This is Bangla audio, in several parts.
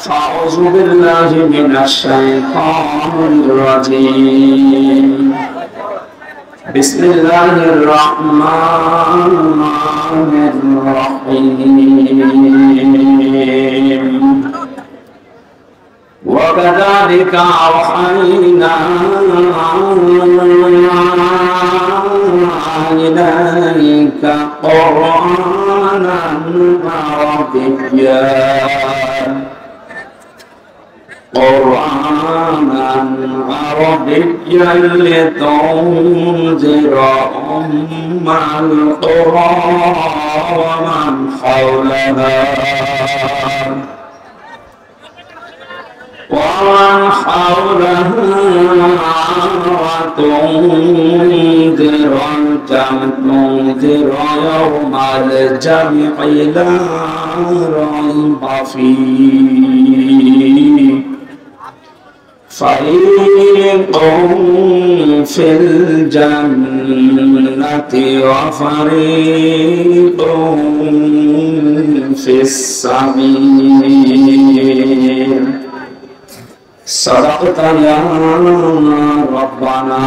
أعوذ بالله من الشيطان الرجيم بسم الله الرحمن الرحيم وكذلك أوحينا إليك قرآنا عربيا لتنذر أم القرى ومن حولها وتنذر يوم الجمع لا ريب فيه فريق في الجنة وفريق في السعير صدقت يا ربنا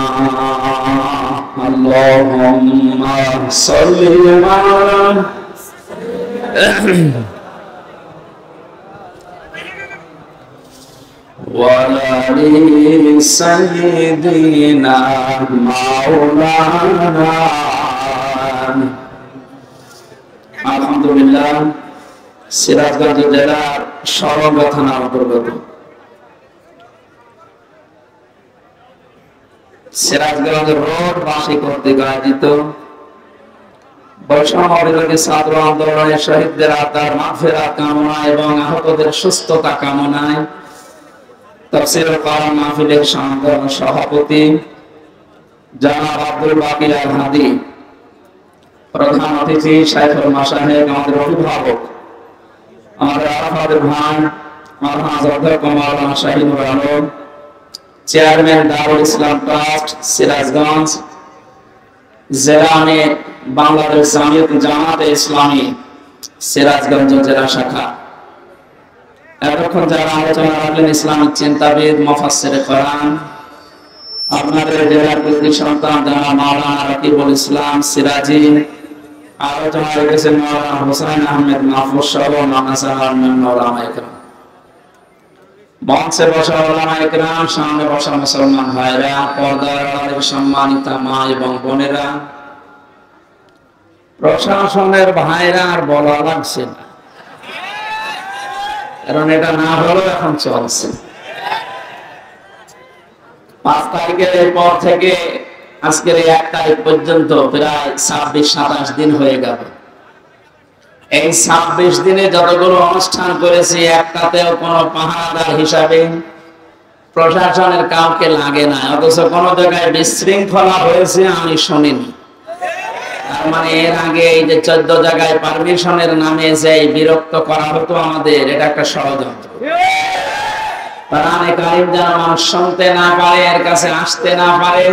اللهم صل على وعلى سيدنا مولانا আলহামদুলিল্লাহ সিরাজগঞ্জ জেলার সরঙ্গা থানার অন্তর্গত সিরাজগঞ্জ রোড বাসী কর্তৃক আয়োজিত বৈষম্য বিরোধী ছাত্র আন্দোলনে শহীদদের আত্মার মাগফিরাত কামনা এবং আহতদের সুস্থতা কামনায় তাফসীরুল কোরআন মাহফিলের সম্মানিত সভাপতি জনাব আব্দুল বাকি আল হাদি, প্রধান অতিথি শাইখুল মাশায়েখ, আমাদের অভিভাবক, আমাদের আরাফাতের ভাই মাওলানা অধ্যক্ষ মাওলানা শাহিনুর আলম, চেয়ারম্যান দারুল ইসলাম ট্রাস্ট সিরাজগঞ্জ, জেলা আমির বাংলাদেশ জামিয়াত জামাতে ইসলামী সিরাজগঞ্জ জেলা শাখা, এতক্ষণ যারা আলোচনা রাখলেন ইসলামিক চিন্তাবিদ মুফাসসিরে কোরআন, আপনাদের জেলার কৃতি সন্তান যারা মাওলানা রাকিবুল ইসলাম সিরাজি, আলোচনা রেখেছেন মাওলানা হোসেন আহমেদ মাহফুজ সহ মাওলানা ইকরাম, মঞ্চে বসা ওলামা ইকরাম, সামনে বসা মুসলমান ভাইরা, পর্দার আড়ালের সম্মানিত মা এবং বোনেরা, প্রশাসনের ভাইরা, আর বলা লাগছে না কারণ এটা না হলেও এখন চলছে। 5 তারিখের পর থেকে আজকের 1 তারিখ পর্যন্ত প্রায় 26-27 দিন হয়ে গেল। এই 26 দিনে যতগুলো অনুষ্ঠান করেছি একটাতেও কোনো পাহারাদার হিসাবে প্রশাসনের কাউকে লাগে না, অথচ কোন জায়গায় বিশৃঙ্খলা হয়েছে আমি শুনিনি। তার মানে এর আগে এই যে 14 জায়গায় পারমিশনের নামে যে বিরক্ত করা হতো আমাদের, এটা একটা ষড়যন্ত্র। কোরআনে কারীম যেন মানুষ শুনতে না পারে, এর কাছে আসতে না পারে,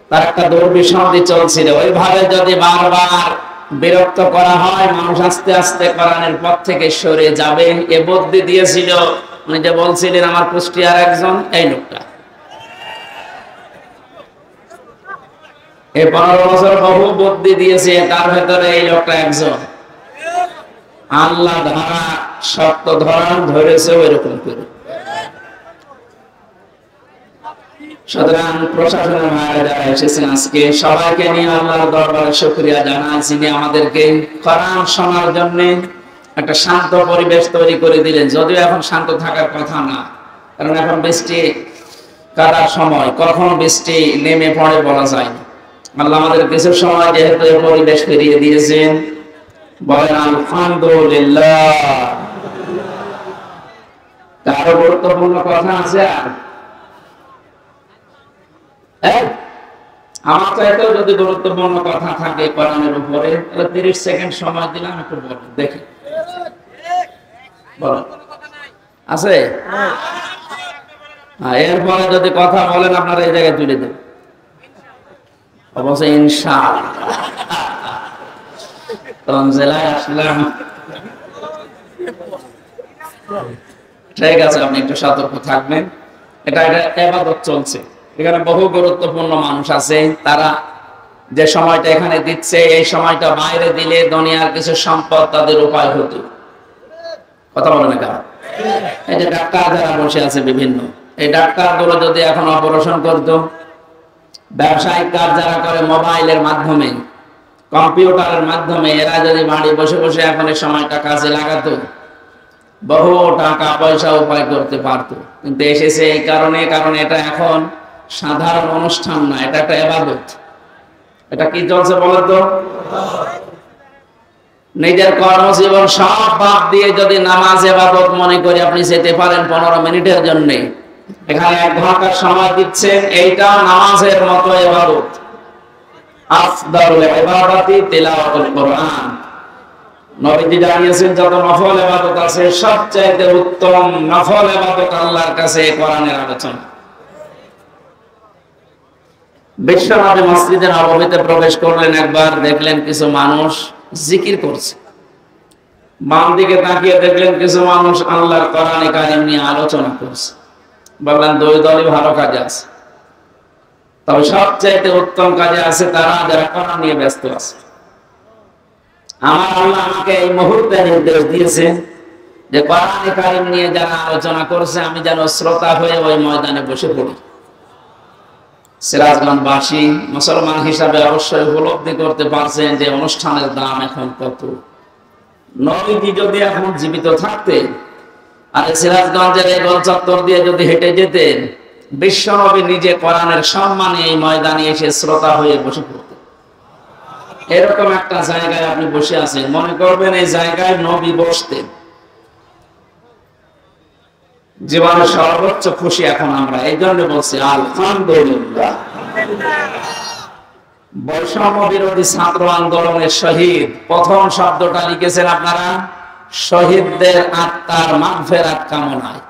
তার একটা দুর্বিসন্ধি চলছিল। ওইভাবে যদি বারবার বিরক্ত করা হয়, মানুষ আস্তে আস্তে কোরআনের পথ থেকে সরে যাবে। এ বুদ্ধি দিয়েছিল উনি যে বলছিলেন আমার কুষ্টিয়ার একজন, এই লোকটা। এই 15 বছর বহু বুদ্ধি দিয়েছে, তার ভেতরে এই লোকটা একজন। আল্লাহ ধরা শক্ত ধরা ধরেছে ওইরকম করে। সুতরাং প্রশাসনের ভাইরা যারা এসেছেন আজকে, সবাইকে নিয়ে আল্লাহর দরবারে শুকরিয়া জানাই, যিনি আমাদেরকে কোরআন শোনার জন্য একটা শান্ত পরিবেশ তৈরি করে দিলেন। যদিও এখন শান্ত থাকার কথা না, কারণ এখন বৃষ্টি কাটার সময়, কখন বৃষ্টি নেমে পড়ে বলা যায় না। আল্লাহ আমাদের কিছু সময় যেহেতু এই পরিবেশ ফিরিয়ে দিয়েছেন, বলেন আলহামদুলিল্লাহ। তারও গুরুত্বপূর্ণ কথা আছে আর আমার চাইতেও যদি গুরুত্বপূর্ণ কথা থাকে কোরআনের উপরে, তাহলে 30 সেকেন্ড সময় দিলাম, একটু বলেন দেখি। বলেন আছে? এরপরে যদি কথা বলেন আপনারা এই জায়গায় তুলে দেন অবশ্যই ইনশাআল্লাহ। তখন জেলায় আসলাম, ঠিক আছে, আপনি একটু সতর্ক থাকবেন। এটা ইবাদত চলছে, এখানে বহু গুরুত্বপূর্ণ মানুষ আছে, তারা যে সময়টা এখানে দিচ্ছে এই সময়টা বাইরে দিলে দুনিয়ার কিছু সম্পদ তাদের উপায় হতো। কথা বলে না কেন? এই যে ডাক্তার যারা বসে আছে বিভিন্ন, এই ডাক্তারগুলো যদি এখন অপারেশন করতো, ব্যবসায়িক কাজ যারা করে মোবাইলের মাধ্যমে, কম্পিউটারের মাধ্যমে, এরা যদি বাড়ি বসে বসে এখন এই সময়টা কাজে লাগাতো, বহু টাকা পয়সা উপায় করতে পারতো। কিন্তু এসেছে এই কারণে, কারণ এটা এখন সাধারণ অনুষ্ঠান না, এটা একটা ইবাদত। এটা কি চলছে বলতো? নিজের কর্মজীবন সব বাদ দিয়ে যদি নামাজ ইবাদত মনে করে আপনি যেতে পারেন 15 মিনিটের জন্য, এখানে 1 ঘন্টার সময় দিচ্ছেন, এইটা নামাজের মতো ইবাদত। আফদালুল ইবাদাতি তিলাওয়াতুল কোরআন। নবীজি জানিয়েছেন যত নফল ইবাদত আছে সবচেয়ে উত্তম নফল ইবাদত আল্লাহর কাছে কোরআনের আলোচনা। বিশ্বনবী মসজিদে নববীতে প্রবেশ করলেন, একবার দেখলেন কিছু মানুষ জিকির করছে। বাম দিকে তাকিয়ে দেখলেন কিছু মানুষ আল্লাহর কোরআনে কারীম নিয়ে আলোচনা করছে। বললেন দুই দলই ভালো কাজে আছে, তবে সবচাইতে উত্তম কাজে আছে তারা যারা কোরআন নিয়ে ব্যস্ত আছে। আমার আল্লাহ আমাকে এই মুহূর্তে নির্দেশ দিয়েছে যে কোরআনে কারীম নিয়ে যারা আলোচনা করছে আমি যেন শ্রোতা হয়ে ওই ময়দানে বসে পড়ি। সিরাজগঞ্জবাসী মুসলমান হিসাবে অবশ্যই উপলব্ধি করতে পারছেন যে অনুষ্ঠানের দাম এখন কত। নবীজি যদি এখন জীবিত থাকতেন আর সিরাজগঞ্জের এই গোল চত্বর দিয়ে যদি হেঁটে যেতেন, বিশ্বনবী নিজে কোরআনের সম্মানে এই ময়দানে এসে শ্রোতা হয়ে বসে পড়তেন। এরকম একটা জায়গায় আপনি বসে আছেন, মনে করবেন এই জায়গায় নবী বসতেন। জীবনের সর্বোচ্চ খুশি এখন আমরা, এই জন্য বলছি আলহামদুলিল্লাহ। বৈষম্য বিরোধী ছাত্র আন্দোলনের শহীদ, প্রথম শব্দটা লিখেছেন আপনারা শহীদদের আত্মার মাগফিরাত কামনায়।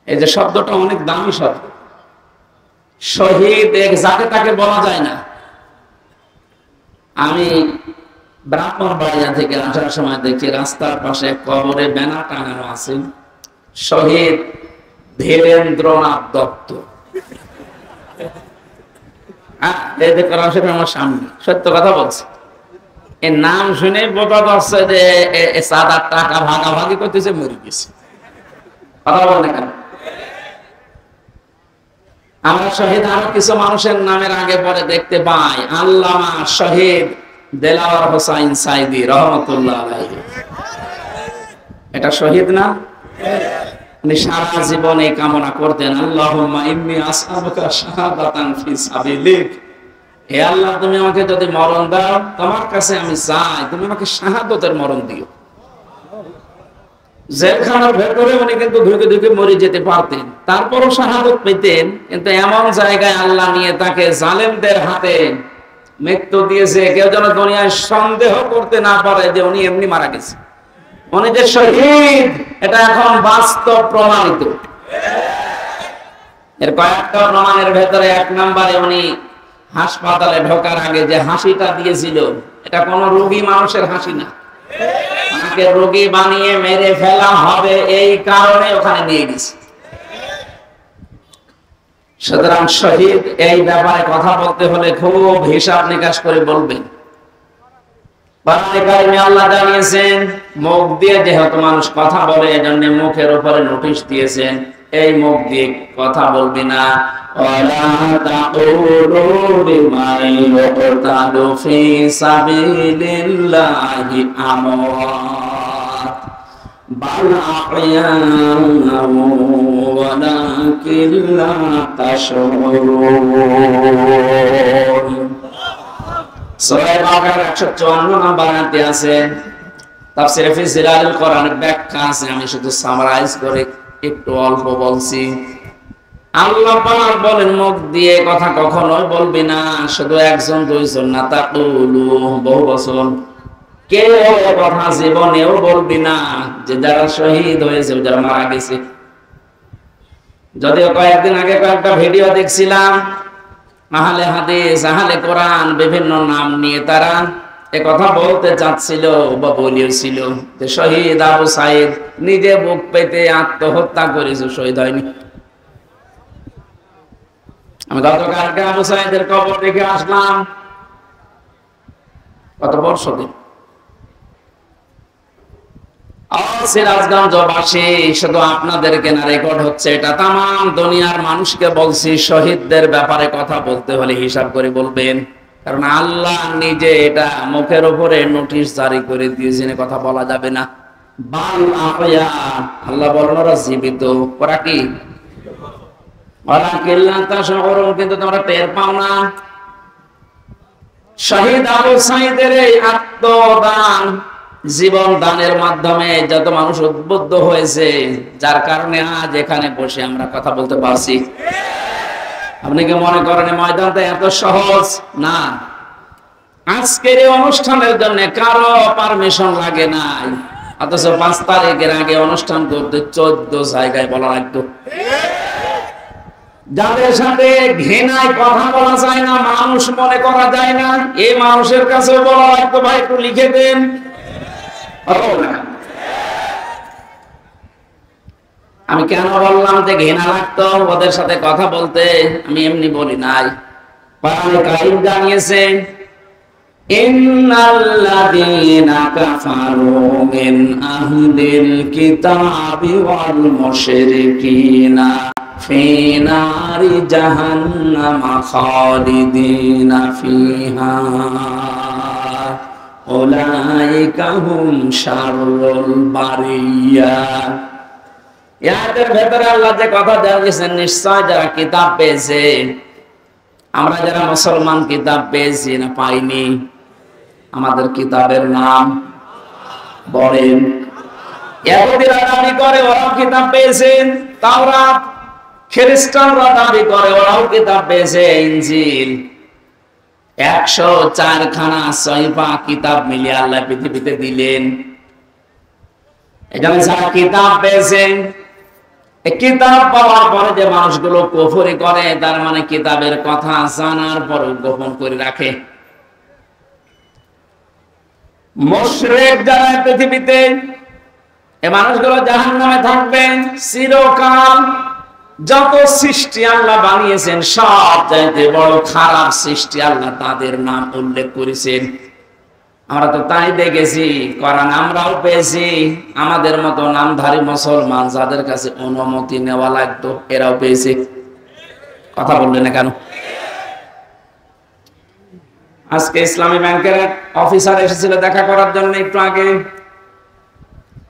এই যে শব্দটা অনেক দামি শব্দ। শহীদ এক যাকে তাকে বলা যায় না। আমি ব্রাহ্মণবাড়িয়া থেকে আসার সময় দেখি রাস্তার পাশে কবরে ব্যানার টাঙানো আছে, শহীদ ধীরেন্দ্রনাথ দত্ত। আমার সামনে সত্য কথা বলছে, এর নাম শুনে বোঝা যাচ্ছে যে সাদার টাকা ভাগাভাগি করতেছে, মরে গেছে। কথা বল না কেন? আমরা শহীদ আরো কিছু মানুষের নামের আগে পরে দেখতে পাই। আল্লামা শহীদ দেলাওয়ার হোসাইন সাইদি রহমতুল্লাহ আলাইহি, এটা শহীদ না? উনি সারা জীবন এই কামনা করতেন, আল্লাহুম্মা ইন্নী আসআলুকা শাহাদাতান ফি সাবিলিক। হে আল্লাহ, তুমি আমাকে যদি মরণ দাও, তোমার কাছে আমি চাই তুমি আমাকে শাহাদাতের মরণ দিও। জেলখানার ভেতরে উনি কিন্তু ধুকে ধুকে মরে যেতে পারতেন, তারপরও শাহাদত পেতেন। কিন্তু এমন জায়গায় আল্লাহ নিয়ে তাকে জালেমদের হাতে মৃত্যু দিয়েছে, কেউ যেন দুনিয়ায় সন্দেহ করতে না পারে যে উনি এমনি মারা গেছে। উনি যে শহীদ এটা এখন বাস্তব প্রমাণিত। এর কয়েকটা প্রমাণের ভেতরে 1 নম্বরে উনি হাসপাতালে ঢোকার আগে যে হাসিটা দিয়েছিল, এটা কোন রোগী মানুষের হাসি না। তাকে রোগী বানিয়ে মেরে ফেলা হবে এই কারণে ওখানে নিয়ে গেছে। সুতরাং শহীদ এই ব্যাপারে কথা বলতে হলে খুব হিসাব নিকাশ করে বলবেন। কোরআনে কারিমে আল্লাহ জানিয়েছেন মুখ দিয়ে যেহেতু মানুষ কথা বলে, এজন্য মুখের উপরে নোটিশ দিয়েছেন এই মুখ দিয়ে কথা বলবি না। ওয়ালা তাকুলু লিমান ইউকতালু ফি সাবিলিল্লাহি আমওয়াত বাল আহইয়াউ ওয়ালাকিন লা তাশউরুন। সূরা বাকারার 154 নম্বর আয়াতে আছে, তাফসীরে ফি জিলালিল কোরআনের ব্যাখ্যা আছে, আমি শুধু সামারাইজ করে একটু অল্প বলছি। আল্লাহ পাক বলেন মুখ দিয়ে কথা কখনোই বলবি না, শুধু একজন দুইজন না, তাকুলু বহু বচন। কেউ কথা জীবনেও বলবি না যে যারা শহীদ হয়েছে, যারা মারা গেছে। যদিও কয়েকদিন আগে কয়েকটা ভিডিও দেখছিলাম, আহলে হাদিস, আহলে কোরআন বিভিন্ন নাম নিয়ে তারা এ কথা বলতে চাচ্ছিল বা বলিয়েছিল যে শহীদ আবু সাইদ নিজে বুক পেতে আত্মহত্যা করেছে, শহীদ হয়নি। আমি গতকালকে আবু সাইদের কবর দেখে আসলাম, কত বর্ষ দিন। সিরাজগঞ্জবাসী, শুধু আপনাদেরকে না, রেকর্ড হচ্ছে এটা, তামাম দুনিয়ার মানুষকে বলছি, শহীদদের ব্যাপারে কথা বলতে হলে হিসাব করে বলবেন, কারণ আল্লাহ নিজে এটা মুখের উপরে নোটিশ জারি করে দিয়েছেন, কথা বলা যাবে না। বাল আহয়া, আল্লাহ বলেন ওরা জীবিত, ওরা কি ওরা কিল্লাতা শহরুন, কিন্তু তোমরা টের পাও না। শহীদ আবু সাইদের এই আত্মদান, জীবন দানের মাধ্যমে যত মানুষ উদ্বুদ্ধ হয়েছে, যার কারণে আজ এখানে বসে আমরা কথা বলতে পারছি। আপনি কি মনে করেন ময়দানটা এত সহজ না? আজকের এই অনুষ্ঠানের জন্য কারো পারমিশন লাগে নাই, অথচ 5 তারিখের আগে অনুষ্ঠান করতে 14 জায়গায় বলা লাগতো। যাদের সাথে ঘৃণায় কথা বলা যায় না, মানুষ মনে করা যায় না, এই মানুষের কাছে বলা লাগতো ভাই একটু লিখে দেন। আমি কেন বললাম যে ঘৃণা লাগতো ওদের সাথে কথা বলতে? আমি এমনি বলি নাই, কোরআনে কারীম জানিয়েছে ইন্নাল্লাযীনা কাফারু মিন আহলিল কিতাবি ওয়াল মুশরিকিনা ফি নারি জাহান্নাম খালিদিনা ফিহা উলাইকা হুম শাররুল বারিয়া। এর ভেতরে আল্লাহ যে কথা জানিয়েছেন, নিশ্চয় যারা কিতাব পেয়েছে, আমরা যারা মুসলমান কিতাব পেয়েছি না পাইনি? আমাদের কিতাবের নাম বলেন। ইহুদিরা দাবি করে ওরাও কিতাব পেয়েছেন, তাওরাত। খ্রিস্টানরা দাবি করে ওরাও কিতাব পেয়েছে, ইনজিল। 104 খানা সহিফা কিতাব মিলিয়ে আল্লাহ পৃথিবীতে দিলেন। এখানে যারা কিতাব পেয়েছেন, এই কিতাব পাওয়ার পরে যে মানুষগুলো কুফরি করে, তার মানে কিতাবের কথা জানার পর গোপন করে রাখে। মুশরিক যারা পৃথিবীতে, এই মানুষগুলো জাহান্নামে থাকবে চিরকাল। যত সৃষ্টি আল্লাহ বানিয়েছেন, সব চাইতে বড় খারাপ সৃষ্টি আল্লাহ তাদের নাম উল্লেখ করেছেন। আমরা তো তাই দেখেছি, কোরআন আমরাও পেয়েছি। আমাদের মতো নামধারী মুসলমান যাদের কাছে অনুমতি নেওয়া লাগতো, এরাও পেয়েছে। কথা বললেন না কেন? আজকে ইসলামী ব্যাংকের এক অফিসার এসেছিল দেখা করার জন্য একটু আগে।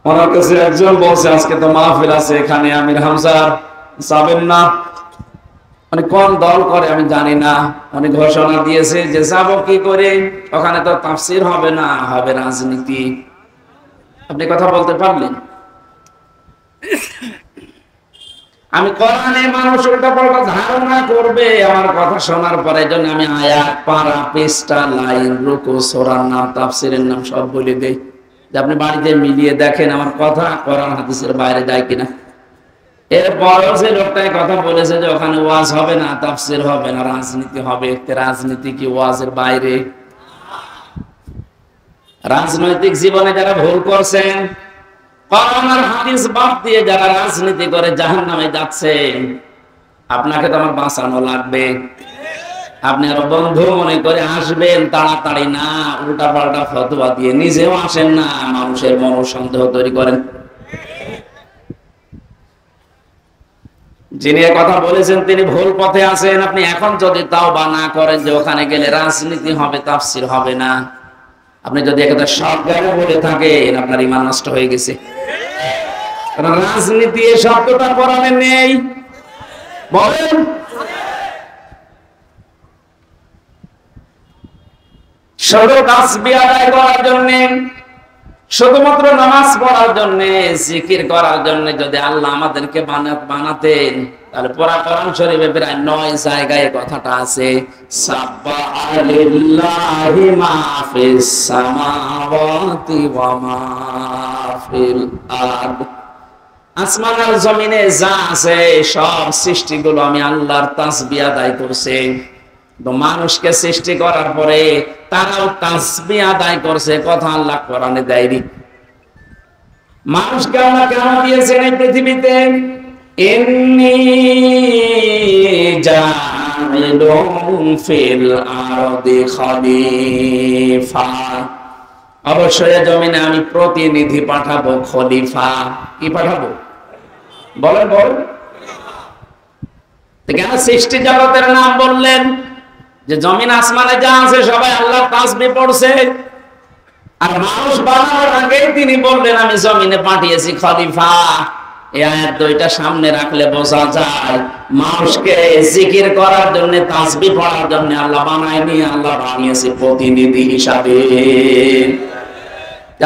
ওনার কাছে একজন বলছে আজকে তো মাহফিল আছে এখানে, আমির হামজা যাবেন না? মানে কোন দল করে আমি জানি না, উনি ঘোষণা দিয়েছে যে যাবো কি করে, ওখানে তো তাফসীর হবে না, হবে রাজনীতি। আপনি কথা বলতে পারলেন? আমি কোরআনে মানুষ উল্টা পাল্টা ধারণা করবে আমার কথা শোনার পরে, জন্য আমি আয়াত, পারা, পৃষ্ঠা, লাইন, রুকু, সূরার নাম, তাফসীরের নাম সব বলে দেই, যে আপনি বাড়িতে মিলিয়ে দেখেন আমার কথা কোরআন হাদিসের বাইরে যায় কিনা। এরপরেও যে লোকটাই কথা বলেছে যে ওখানে ওয়াজ হবে না, তাফসীর হবে না, রাজনীতি হবে। রাজনীতি কি ওয়াজের বাইরে? রাজনৈতিক জীবনে যারা ভুল করছেন, কোরআন আর হাদিস বাদ দিয়ে যারা রাজনীতি করে জাহান্নামে যাচ্ছে, আপনাকে তো আমার বাঁচানো লাগবে। আপনি আরো বন্ধু মনে করে আসবেন, তাড়াতাড়ি না উল্টা পাল্টা ফতোয়া দিয়ে নিজেও আসেন না, মানুষের মনোসন্দেহ তৈরি করেন। যিনি কথা বলেছেন তিনি ভুল পথে আছেন। আপনি এখন যদি তাওবা না করেন যে ওখানে গেলে রাজনীতি হবে, তাফসীর হবে না, আপনি যদি একটা সব জায়গায় বলে থাকেন, আপনার ঈমান নষ্ট হয়ে গেছে। কারণ রাজনীতি এই শব্দটা কোরআনে নেই। বলেন, শুধু তাসবিহ আদায় করার জন্য, শুধুমাত্র নামাজ পড়ার জন্য, জিকির করার জন্য যদি আল্লাহ আমাদেরকে বানাতেন, তাহলে পুরা কোরআন শরীফে প্রায় 9 জায়গায় কথাটা আছে, সাব্বাহা লিল্লাহি মা ফিস সামাওয়াতি ওয়া মা ফিল আরদ। আসমান আর জমিনে যা আছে সব সৃষ্টিগুলো আমি আল্লাহর তাসবিহ আদায় করছি। তো মানুষকে সৃষ্টি করার পরে তারাও তাসবিহ আদায় করছে, কথা আল্লাহ কোরআনে দেয়নি। মানুষকে আল্লাহ কেন দিয়েছেন এই পৃথিবীতে? ইন্নী জাইলুন ফিল আরদি খলিফা, অবশ্যই জমিনে আমি প্রতিনিধি পাঠাবো, খলিফা। কি পাঠাবো বলেন? বল কেন সৃষ্টি জগতের নাম বললেন? যে জমিন আসমানে যা আছে সবাই আল্লাহর তাসবিহ পড়ছে, আর মানুষ বানানোর আগেই তিনি বললেন আমি জমিনে পাঠিয়েছি খলিফা। এই আয়াত দুইটা সামনে রাখলে বোঝা যায় মানুষকে জিকির করার জন্য, তাসবিহ পড়ার জন্য আল্লাহ বানায়নি, আল্লাহ বানিয়েছে প্রতিনিধি হিসাবে।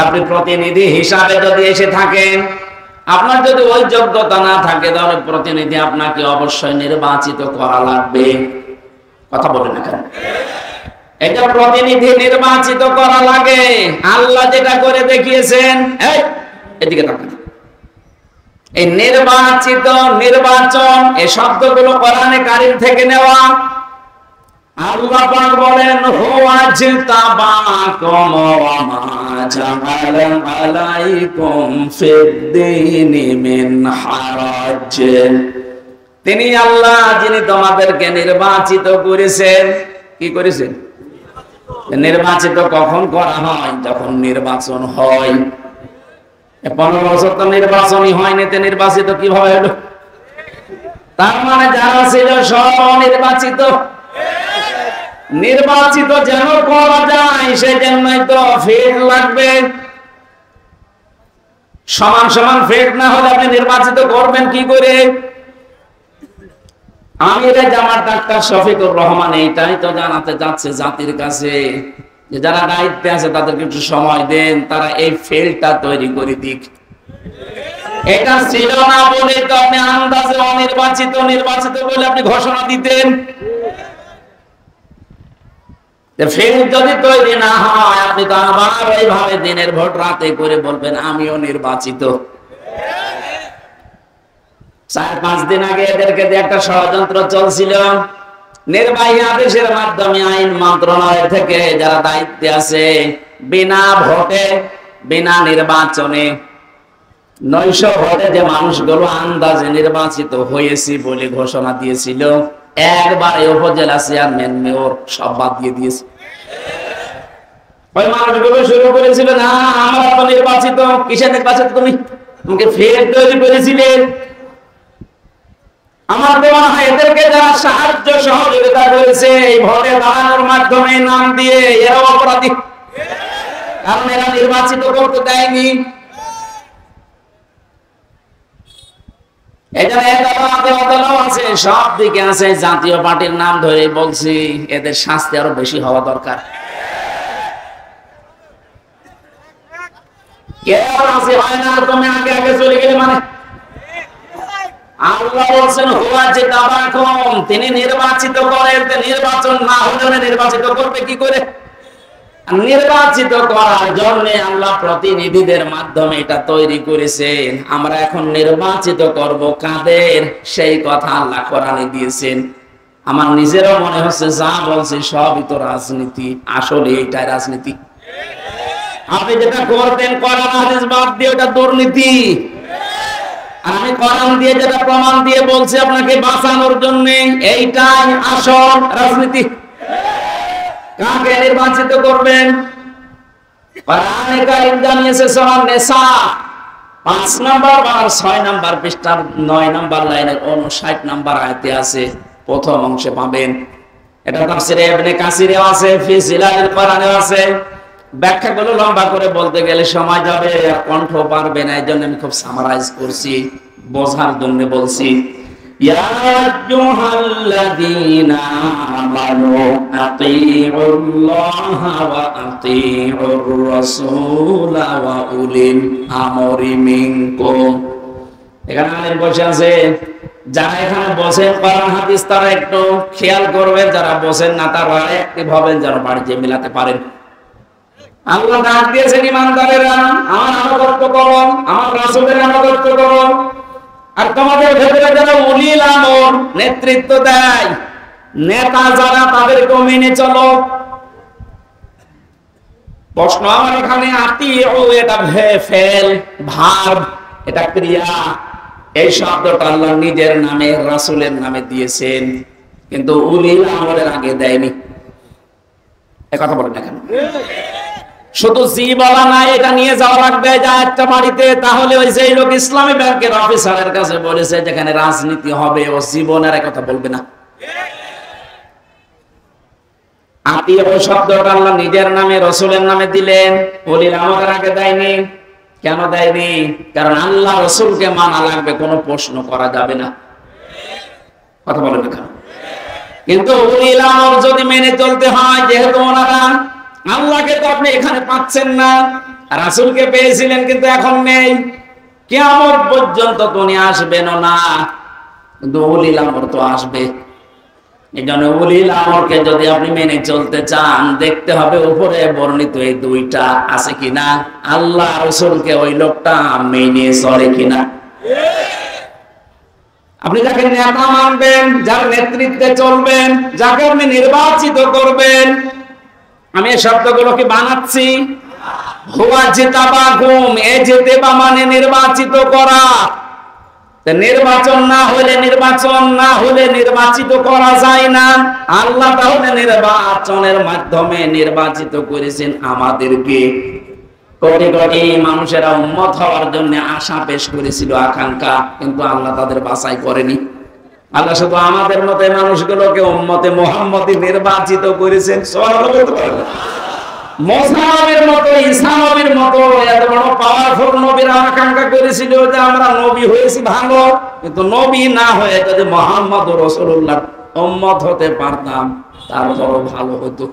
আপনি প্রতিনিধি হিসাবে যদি এসে থাকেন, আপনার যদি ওই যোগ্যতা না থাকে, তাহলে প্রতিনিধি আপনাকে অবশ্যই নির্বাচিত করা লাগবে। কথা বলেন না কেন? এটা প্রতিনিধি নির্বাচিত করা লাগে। আল্লাহ যেটা করে দেখিয়েছেন, এদিকে তাকান, এই নির্বাচিত, নির্বাচন, এই শব্দগুলো কোরআনে কারীম থেকে নেওয়া। আল্লাহ পাক বলেন হুয়া জিতাবাকুম ওয়া মা জাআলা আলাইকুম ফিদ-দীনি মিন হারাজ। তিনি আল্লাহ যিনি তোমাদেরকে নির্বাচিত করেছেন। কি করেছেন? নির্বাচিত কখন করা হয়? যখন নির্বাচন হয়। 15 বছর তো নির্বাচনই হয়নি, তো নির্বাচিত কিভাবে হলো? তার মানে যারা ছিল সব নির্বাচিত। নির্বাচিত যেন করা যায় সেজন্যই তো ফেট লাগবে। সমান সমান ফেট না হলে আপনি নির্বাচিত করবেন কি করে? আমির জামাত ডাক্তার শফিকুর রহমান এইটাই তো জানাতে যাচ্ছে জাতির কাছে, যে যারা দায়িত্বে আছে তাদেরকে একটু সময় দেন, তারা এই ফেলটা তৈরি করে দিক। এটা ছিল না বলে তো আপনি আন্দাজে অনির্বাচিত, নির্বাচিত বলে আপনি ঘোষণা দিতেন। ফেল যদি তৈরি না হয়, আপনি তো আবার এইভাবে দিনের ভোট রাতে করে বলবেন আমিও নির্বাচিত। 4-5 দিন আগে এদেরকে দিয়ে একটা ষড়যন্ত্র চলছিল। নির্বাহী আদেশের মাধ্যমে আইন মন্ত্রণালয় থেকে যারা দায়িত্বে আছে, বিনা ভোটে, বিনা নির্বাচনে, 900 ভোটে যে মানুষগুলো আন্দাজে নির্বাচিত হয়েছে বলে ঘোষণা দিয়েছিল, একবারে উপজেলা চেয়ারম্যান, মেয়র সব বাদ দিয়ে দিয়েছে। ওই মানুষগুলো শুরু করেছিল, না আমরা তো নির্বাচিত। কিসে নির্বাচিত? তোমাকে ফের তৈরি করেছিলেন। আমার মনে হয় এদেরকে যারা সাহায্য সহযোগিতা করেছে এই ভোটে দাঁড়ানোর মাধ্যমে নাম দিয়ে, এরা অপরাধী, কারণ এরা নির্বাচিত করতে দেয়নি। আছে, সব দিকে আছে। জাতীয় পার্টির নাম ধরে বলছি, এদের শাস্তি আরো বেশি হওয়া দরকার। হয় না, তুমি আগে আগে চলে গেলে মানে আল্লাহ বলছেন হুয়া জিতাবাকুম, তিনি নির্বাচিত করেন। নির্বাচন না হলে নির্বাচিত করবে কি করে? নির্বাচিত করার জন্য আল্লাহ প্রতিনিধিদের মাধ্যমে এটা তৈরি করেছেন। আমরা এখন নির্বাচিত করব কাদের, সেই কথা আল্লাহ কোরআনে দিয়েছেন। আমার নিজেরও মনে হচ্ছে যা বলছি সবই তো রাজনীতি। আসলে এটাই রাজনীতি। আপনি যেটা করতেন কোরআন হাদিস বাদ দিয়ে, ওটা দুর্নীতি। আমি কোরআন দিয়ে যেটা প্রমাণ দিয়ে বলছি আপনাকে বাঁচানোর জন্য, এইটাই আসল রাজনীতি। কাকে নির্বাচিত করবেন? কোরআনে কারীম জানিয়েছে সূরা নিসা 5 নম্বর আর 6 নম্বর পৃষ্ঠার 9 নম্বর লাইনের 59 নম্বর আয়াতে আছে, প্রথম অংশে পাবেন। এটা তাফসীরে ইবনে কাসিরে আছে, ফি জিলালিল কোরআনে আছে। ব্যাখ্যাগুলো লম্বা করে বলতে গেলে সময় যাবে, আর কণ্ঠ পারবে না, এজন্য আমি খুব সামারাইজ করছি, বোঝার জন্য বলছি। ইয়া আইয়ুহাল্লাযীনা আমানু আতিউল্লাহা ওয়া আতিউর রাসূলা ওয়া উলিল আমরি মিনকুম। এখানে আলেম বসে আছে, যারা এখানে বসেন কোরআন হাদিস তারা একটু খেয়াল করবেন, যারা বসেন না তারা অ্যাক্টিভ হবেন, যেন বাড়িতে মিলাতে পারেন। আল্লাহ ডাক দিয়েছেন ঈমানদারেরা, আমার আনুগত্য করো, আমার রাসূলের আনুগত্য করো। আর তোমাদের ভেতরে যারা উলিল আমর, নেতৃত্ব দেয়, নেতা যারা তাদেরকেও মেনে চলো। প্রশ্ন আমার এখানে আতিউ, এটা ফেল, ভার্ব, এটা ক্রিয়া। এই শব্দটা আল্লাহ নিজের নামে, রাসূলের নামে দিয়েছেন, কিন্তু উলিল আমরের আগে দেয়নি। এই কথা বলেন না কেন? শুধু জি বলা নাই, এটা নিয়ে যাওয়া লাগবে যা একটা বাড়িতে। তাহলে ওই যে লোক ইসলামী ব্যাংকের অফিসারের কাছে বলেছে যেখানে রাজনীতি হবে ও জীবনের কথা বলবে না। আতিউ শব্দটা আল্লাহ নিজের নামে, রাসূলের নামে দিলেন, উলিল আমরের আগে দেয়নি। কেন দেয়নি? কারণ আল্লাহ রাসূলকে মানা লাগবে, কোনো প্রশ্ন করা যাবে না। কথা বলেন না কেন? কিন্তু উলিল আমর যদি মেনে চলতে হয়, যেহেতু ওনারা আল্লাহকে তো আপনি এখানে পাচ্ছেন না, রাসূলকে পেয়েছিলেন কিন্তু এখন নেই, কিয়ামত পর্যন্ত তো উনি আসবেন না, কিন্তু উলিল আমর তো আসবে। এই জন্য উলিল আমরকে যদি আপনি মেনে চলতে চান, দেখতে হবে উপরে বর্ণিত এই দুইটা আছে কিনা, আল্লাহ রাসূলকে ওই লোকটা মেনে চলে কিনা। আপনি যাকে নেতা মানবেন, যার নেতৃত্বে চলবেন, যাকে আপনি নির্বাচিত করবেন, আমি এই শব্দগুলো কি বানাচ্ছি? হুয়া জিতাবাকুম, এ জিতেবা মানে নির্বাচিত করা। নির্বাচন না হলে নির্বাচিত করা যায় না। আল্লাহ তাহলে নির্বাচনের মাধ্যমে নির্বাচিত করেছেন আমাদেরকে। কোটি কোটি মানুষেরা উম্মত হওয়ার জন্য আশা পেশ করেছিল, আকাঙ্ক্ষা, কিন্তু আল্লাহ তাদের বাছাই করেনি। আল্লাহ শুধু আমাদের মতো মানুষগুলোকে উম্মতে মুহাম্মদী নির্বাচিত করেছেন। মুসা নবীর মতো, ঈসা নবীর মতো এত বড় পাওয়ারফুল নবীরা আকাঙ্ক্ষা করেছিল যে আমরা নবী হয়েছি ভালো, কিন্তু নবী না হয়ে যদি মুহাম্মদ রাসূলুল্লাহ উম্মত হতে পারতাম তারপরও ভালো হতো।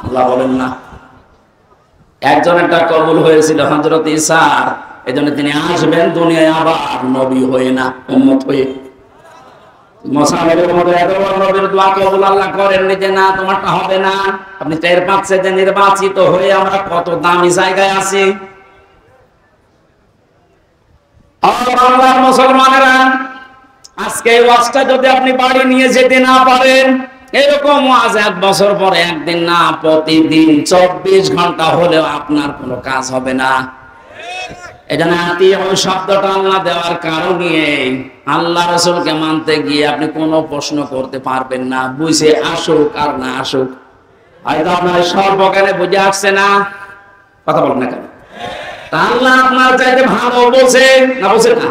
আল্লাহ বলেন না, একজনেরটা কবুল হয়েছিল হযরত ঈসা, এজন্য তিনি আসবেন দুনিয়ায় আবার নবী হয়ে না, উম্মত হয়ে। মুসা নবীর মতো এত বড় নবীর দোয়া কবুল আল্লাহ করেননি যে না তোমারটা হবে না। আপনি টের পাচ্ছেন যে নির্বাচিত হয়ে আমরা কত দামি জায়গায় আছি। বাংলার মুসলমানেরা, আজকে এই ওয়াজটা যদি আপনি বাড়ি নিয়ে যেতে না পারেন, এরকম ওয়াজ এক বছর পরে একদিন না, প্রতিদিন 24 ঘন্টা হলেও আপনার কোনো কাজ হবে না। এখানে আতিউ শব্দটা আল্লাহ দেওয়ার কারণে আল্লাহ রাসূলকে মানতে গিয়ে আপনি কোনো প্রশ্ন করতে পারবেন না, বুঝে আসুক আর না আসুক। হয়তো আপনার সর্বজ্ঞানে বুঝে আসছে না, কথা বলেন না কেন? আল্লাহ আপনার চাইতে ভালো বোঝে না, বোঝে না?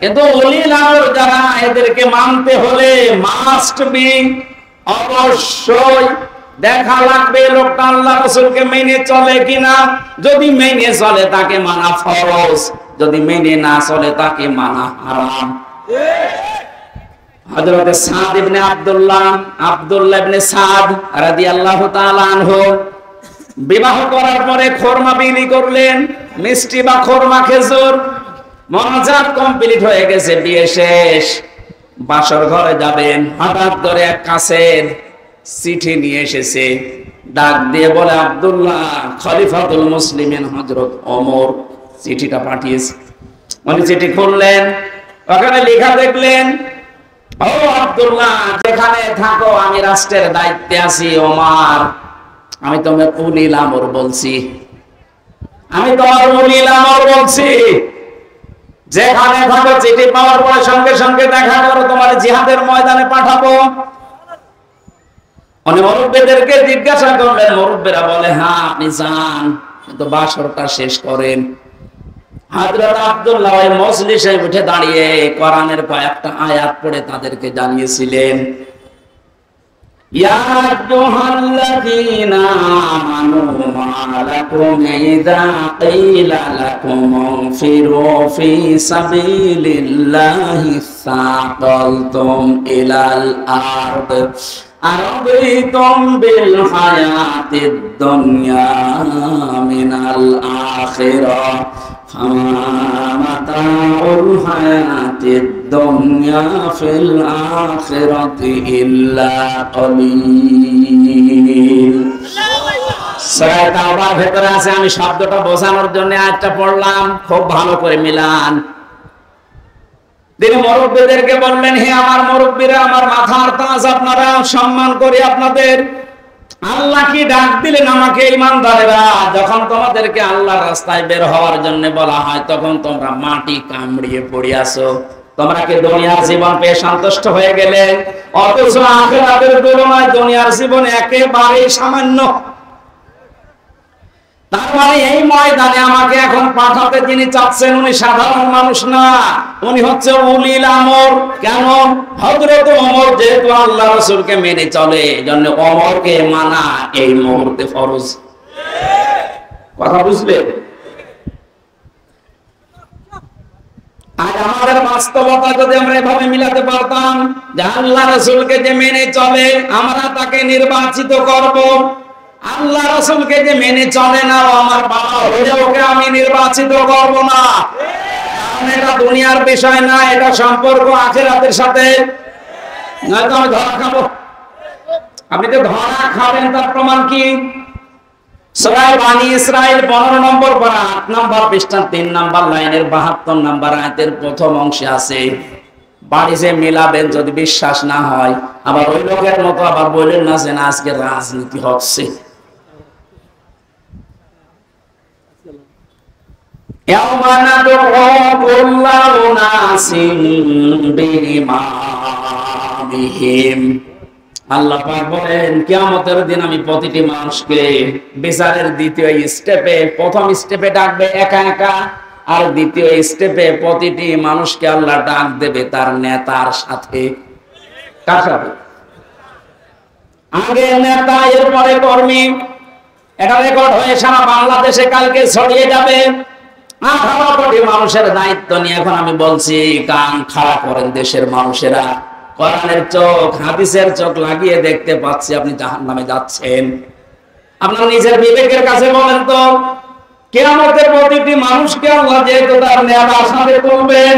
কিন্তু উলিল আমর যারা, এদেরকে মানতে হলে মাস্ট বি, অবশ্যই দেখা লাগবে লোকটা আল্লাহ রাসূলকে মেনে চলে কিনা। যদি মেনে চলে তাকে মানা ফরজ, যদি মেনে না চলে তাকে মানা হারাম। হযরত সাদ ইবনে আব্দুল্লাহ ইবনে সাদ রাদিয়াল্লাহু তাআলা আনহু বিবাহ করার পরে খোরমা বিলি করলেন, মিষ্টি বা খোরমা খেজুর। মনাজাত কমপ্লিট হয়ে গেছে, বিয়ে শেষ, বাসর ঘরে যাবেন, হঠাৎ করে এক কাছের চিঠি নিয়ে এসেছে, ডাক দিয়ে বলে আব্দুল্লাহ খলিফাতুল মুসলিমিন হযরত ওমর চিঠিটা পাঠিয়েছে। উনি চিঠি খুললেন, ওখানে লেখা দেখলেন, ও আব্দুল্লাহ যেখানে থাকো আমি রাষ্ট্রের দায়িত্বে আছি, ওমর আমি তোমার উলিল আমর বলছি, যেখানে থাকো চিঠি পাওয়ার পরে সঙ্গে সঙ্গে দেখা করো, তোমার জিহাদের ময়দানে পাঠাবো। উনি মুরব্বিদেরকে জিজ্ঞাসা করলেন, মুরব্বিরা বলে হ্যাঁ আপনি যান, কিন্তু বাসরটা শেষ করেন। হযরত আব্দুল্লাহ ওই মজলিসে উঠে দাঁড়িয়ে কোরআনের কয়েকটা আয়াত পড়ে তাদেরকে জানিয়েছিলেন, ইয়া আইয়ুহাল্লাযীনা আমানু মা লাকুম ইযা ক্বিলা লাকুম ইনফিরু ফী সাবিলিল্লাহি সাকালতুম ইলাল আরদ আরাদিতুম বিল হায়াতিদ দুনিয়া মিনাল আখিরাহ ফামা মাতাউল হায়াতিদ দুনিয়া ফিল আখিরাতি ইল্লা কলিল। সূরা তাওবার ভেতরে আছে, আমি শব্দটা বোঝানোর জন্য আয়াতটা পড়লাম, খুব ভালো করে মিলান। তিনি মুরব্বীদেরকে বললেন, হে আমার মুরব্বীরা, আমার মাথার তাজ, আপনারা সম্মান করি আপনাদের। আল্লাহ কি ডাক দিলেন আমাকে, ঈমানদারেরা, যখন তোমাদেরকে আল্লাহর রাস্তায় বের হওয়ার জন্য বলা হয় তখন তোমরা মাটি কামড়িয়ে পড়ে আসো। তোমরা কি দুনিয়ার জীবন পেয়ে সন্তুষ্ট হয়ে গেলে? অথচ আখিরাতের তুলনায় দুনিয়ার জীবন একেবারে সামান্য। তার মানে এই ময়দানে আমাকে এখন পাঠাতে যিনি চাচ্ছেন উনি সাধারণ মানুষ না, উনি হচ্ছে উলিল আমর। কেন? হযরত ওমর যেহেতু আল্লাহ রাসূলকে মেনে চলে, এজন্য ওমরকে মানা এই মুহূর্তে ফরজ। কথা বুঝলে? আজ আমাদের বাস্তবতা যদি আমরা এভাবে মিলাতে পারতাম যে আল্লাহ রাসূলকে যে মেনে চলে আমরা তাকে নির্বাচিত করব, আল্লাহ রাসূলকে যে মেনে চলে না আমার বাবা হয়ে ওকে আমি নির্বাচিত করব না। কারণ এটা দুনিয়ার বিষয় না, এটা সম্পর্ক আখিরাতের সাথে। নয়তো আমি ধরা খাবো। আপনি তো ধরা খাবেন তার প্রমাণ কি? সূরা বানী ইসরাঈল 15 নম্বর পারা 8 নম্বর পৃষ্ঠা 3 নম্বর লাইনের 72 নম্বর আয়াতের প্রথম অংশে আছে, বাড়িতে মিলাবেন যদি বিশ্বাস না হয়। আবার ওই লোকের মতো আবার বলেন না যে না আজকে রাজনীতি হচ্ছে। আল্লাহ পাক বলেন কিয়ামতের দিন আমি প্রতিটি মানুষকে বিচারের দ্বিতীয় স্টেপে, প্রথম স্টেপে ডাকবে একা একা, আর দ্বিতীয় স্টেপে প্রতিটি মানুষকে আল্লাহ ডাক দেবে তার নেতার সাথে। কার সাথে? আগে নেতা, এরপরে কর্মী। এটা রেকর্ড হয়ে সারা বাংলাদেশে কালকে ছড়িয়ে যাবে। 18 কোটি মানুষের দায়িত্ব নিয়ে এখন আমি বলছি, কান খাড়া করেন দেশের মানুষেরা। কোরআনের চোখ, হাদিসের চোখ লাগিয়ে দেখতে পাচ্ছি আপনি জাহান্নামে যাচ্ছেন। আপনার নিজের বিবেকের কাছে বলেন তো, কিয়ামতের প্রতিটি মানুষকে আল্লাহ যেহেতু তার নেতার সাথে তুলবেন,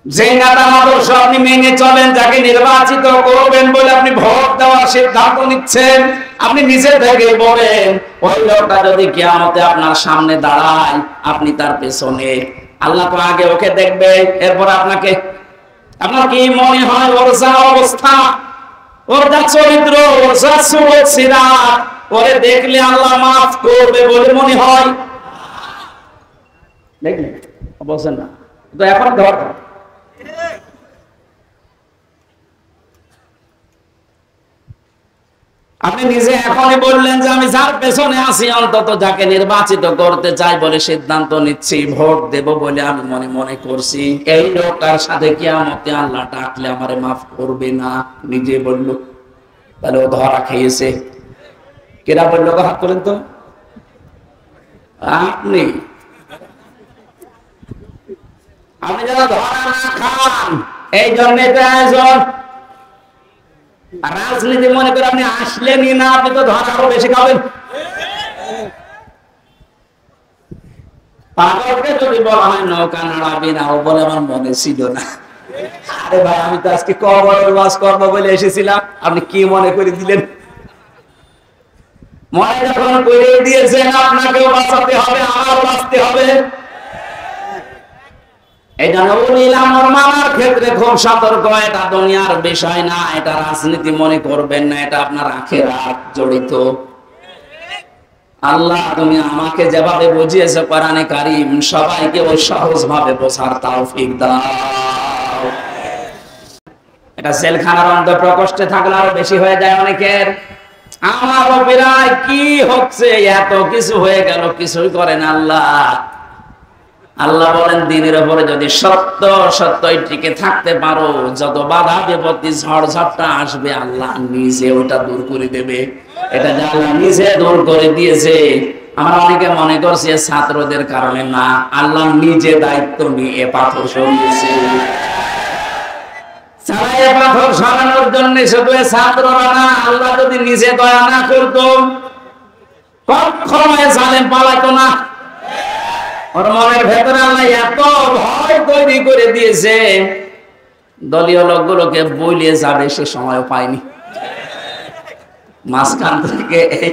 যে নেতার আদর্শ আপনি মেনে চলেন, যাকে নির্বাচিত করবেন বলে আপনি ভোট দেওয়ার সিদ্ধান্ত নিচ্ছেন, আপনি নিজে থেকে বলেন ওই লোকটা যদি কিয়ামতে আপনার সামনে দাঁড়ায় আপনি তার পেছনে, আল্লাহ তো আগে ওকে দেখবে, এরপর আপনাকে। আপনার কি মনে হয় ওর যা অবস্থা, ওর যা চরিত্র, ওর যা সুরত সিরাত, ওরে দেখলে আল্লাহ মাফ করবে বলে মনে হয়? দেখলেন? বলছেন না তো এখন ধর। আপনি নিজে এখনই বললেন যে আমি যার পেছনে আছি, অন্তত যাকে নির্বাচিত করতে চাই বলে সিদ্ধান্ত নিচ্ছি, ভোট দেব বলে আমি মনে মনে করছি, এই লোকটার সাথে কিয়ামতে আল্লাহ ডাকলে আমারে মাফ করবে না, নিজে বলল। তাহলে ও ধরা খেয়েছে। কেরা বলল? হাত করেন তো। আপনি আপনি যারা ধরা না খান, এই জন্য এটা আয়োজন। রাজনীতি মনে করে আপনি আসলেনই না, আপনি তো ধরা আরো বেশি খাবেন। পাগলকে যদি বলা হয় নৌকা নাড়াবি না, ও বলে আমার মনে ছিল না। আরে ভাই, আমি তো আজকে কবরের ওয়াজ করবো বলে এসেছিলাম, আপনি কি মনে করে দিলেন? মনে যখন করে দিয়েছেন আপনাকেও বাঁচাতে হবে, আমারও বাঁচতে হবে। এই জন্য উলিল আমর মানার ক্ষেত্রে খুব সতর্ক। এটা দুনিয়ার বিষয় না, এটা রাজনীতি মনে করবেন না, এটা আপনার আখিরাত জড়িত। আল্লাহ তুমি আমাকে যেভাবে বুঝিয়েছো কোরআনে কারীম, সবাইকে ওই সহজ ভাবে বোঝার তৌফিক দাও। এটা জেলখানার অন্তর প্রকোষ্ঠে থাকলে আরো বেশি হয়ে যায় অনেকের। আমার অবিরায় কি হচ্ছে, এত কিছু হয়ে গেল, কিছুই করেন আল্লাহ। আল্লাহ বলেন দিনের উপরে যদি সত্য সত্যই টিকে থাকতে পারো, যত বাধা বিপত্তি ঝড় ঝাপটা আসবে আল্লাহ নিজে ওটা দূর করে দেবে। এটা যে আল্লাহ নিজে দূর করে দিয়েছে। আমরা অনেকে মনে করছি ছাত্রদের কারণে, না, আল্লাহ নিজে দায়িত্ব নিয়ে এ পাথর সরিয়েছে। পাথর সরানোর জন্য শুধু ছাত্ররা না, আল্লাহ যদি নিজে দয়া না করতো কখনো জালেম পালাইতো না। ওর মনের ভেতরে আল্লাহ এত ভয় তৈরি করে দিয়েছে, দলীয় লোকগুলোকে বলিয়ে যাবে সে সময় পায়নি। মাঝখান থেকে এই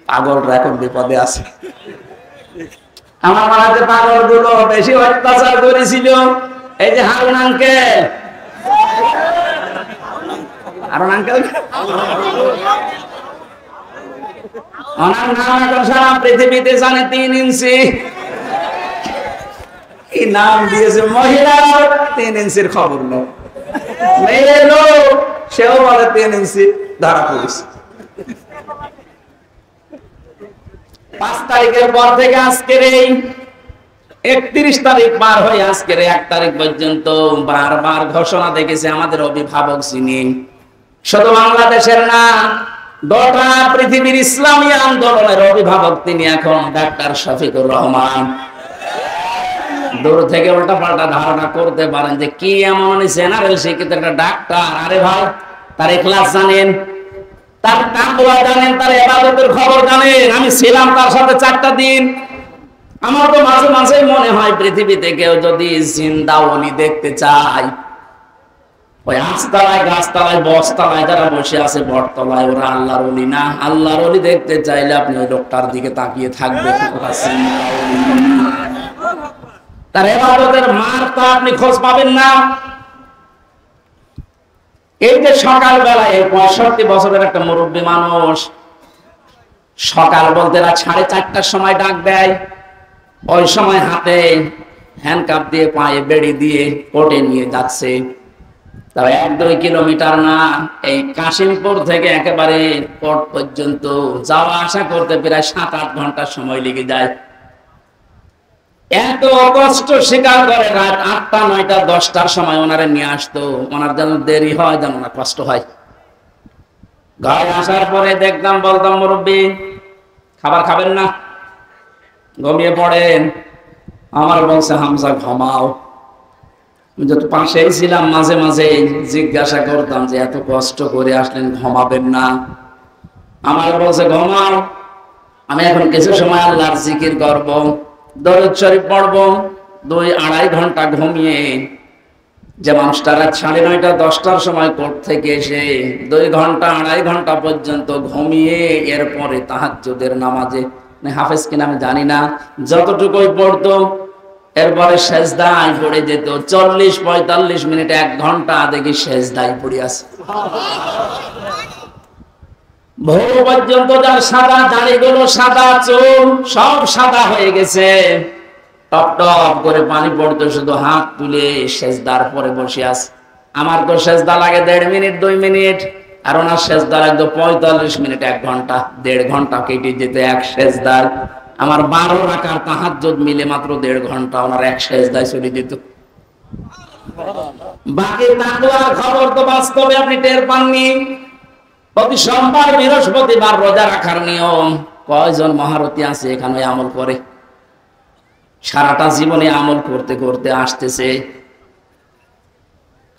পাগলরা এখন বিপদে আছে। আমার মনে হয় পাগল গুলো বেশি অত্যাচার করেছিল, এই যে হারুন আঙ্কেল, হারুন আঙ্কেল ওনার নাম এখন সারা পৃথিবীতে জানে 3 ইঞ্চি। কি নাম দিয়েছে, মহিলা 3 ইঞ্চির খবর নেই, মেয়ে লোক সেও বলে 3 ইঞ্চি, ধরা পড়েছে। 5 তারিখের পর থেকে আজকের এই 31 তারিখ পার হয়ে আজকের 1 তারিখ পর্যন্ত বারবার ঘোষণা দেখেছে আমাদের অভিভাবক যিনি, শুধু বাংলাদেশের না গোটা পৃথিবীর ইসলামী আন্দোলনের অভিভাবক তিনি এখন ডাক্তার শফিকুর রহমান। দূর থেকে উল্টা পাল্টা ধারণা করতে পারেন যে কি এমন জেনারেল শিক্ষিত একটা ডাক্তার। আরে ভাই, তার ইখলাস জানেন, তার তাকওয়া জানেন, তার ইবাদতের খবর জানেন। আমি ছিলাম তার সাথে 4টা দিন। আমার তো মাঝে মাঝে মনে হয় পৃথিবীতে কেউ যদি জিন্দা ওলি দেখতে চায়, ওই আস্তালায় গাছতলায় বসতলায় যারা বসে আছে বটতলায়, ওরা আল্লাহর ওলি না। আল্লাহর ওলি দেখতে চাইলে আপনি ওই লোকটার দিকে তাকিয়ে থাকবেন, তার ইবাদতের মারটা আপনি খোঁজ পাবেন না। এই যে সকাল বেলায় 65 বছরের একটা মুরব্বী মানুষ সকাল বলতে রাত 4:30টার সময় ডাক দেয়, ওই সময় হাতে হ্যান্ডকাপ দিয়ে পায়ে বেড়ি দিয়ে কোর্টে নিয়ে যাচ্ছে। তবে 1-2 কিলোমিটার না, এই কাশিমপুর থেকে একেবারে কোর্ট পর্যন্ত যাওয়া আসা করতে প্রায় 7-8 ঘন্টা সময় লেগে যায়। এত কষ্ট স্বীকার করে রাত 8টা 9টা 10টার সময় ওনারে নিয়ে আসতো। ওনার যেন দেরি হয়, যেন না কষ্ট হয়। ঘরে আসার পরে দেখতাম, বলতাম মুরব্বী খাবার খাবেন না, ঘুমিয়ে পড়েন। আমার বলছে হামজা ঘুমাও। যত পাশেই ছিলাম মাঝে মাঝে জিজ্ঞাসা করতাম যে এত কষ্ট করে আসলেন, ঘুমাবেন না? আমার বলছে ঘুমাও, আমি এখন কিছু সময় আল্লাহর জিকির করব, দরুদ শরীফ পড়ব। 2-2.5 ঘন্টা ঘুমিয়ে যে মানুষটা রাত 9:30 10টার সময় কোর্ট থেকে এসে 2 ঘন্টা 2.5 ঘন্টা পর্যন্ত ঘুমিয়ে এরপরে তাহাজ্জুদের নামাজে, হাফেজ কিনা আমি জানি না, যতটুকুই পড়তো এরপরে সেজদায় পড়ে যেত। 40-45 মিনিট 1 ঘন্টা দেখি সেজদায় পড়ে আছে। ভোর পর্যন্ত যার সাদা দাড়িগুলো, সাদা চুল সব সাদা হয়ে গেছে, টপ টপ করে পানি পড়তো, শুধু হাত তুলে সেজদার পরে বসে আছে। আমার তো সেজদা লাগে 1.5 মিনিট 2 মিনিট, আর ওনার সেজদা লাগতো 45 মিনিট 1 ঘন্টা। 1.5 ঘন্টা কেটে যেত এক সেজদায়। আমার 12 রাকাত তাহাজ্জুদ মিলে মাত্র 1.5 ঘন্টা ওনার এক সেজদায় চলে যেত। বাকি তাকওয়ার খবর তো বাস্তবে আপনি টের পাননি। প্রতি সোমবার বৃহস্পতিবার রোজা রাখার নিয়ম, কয়জন মহারথী আছে এখানে আমল করে? সারাটা জীবনে আমল করতে করতে আসতেছে,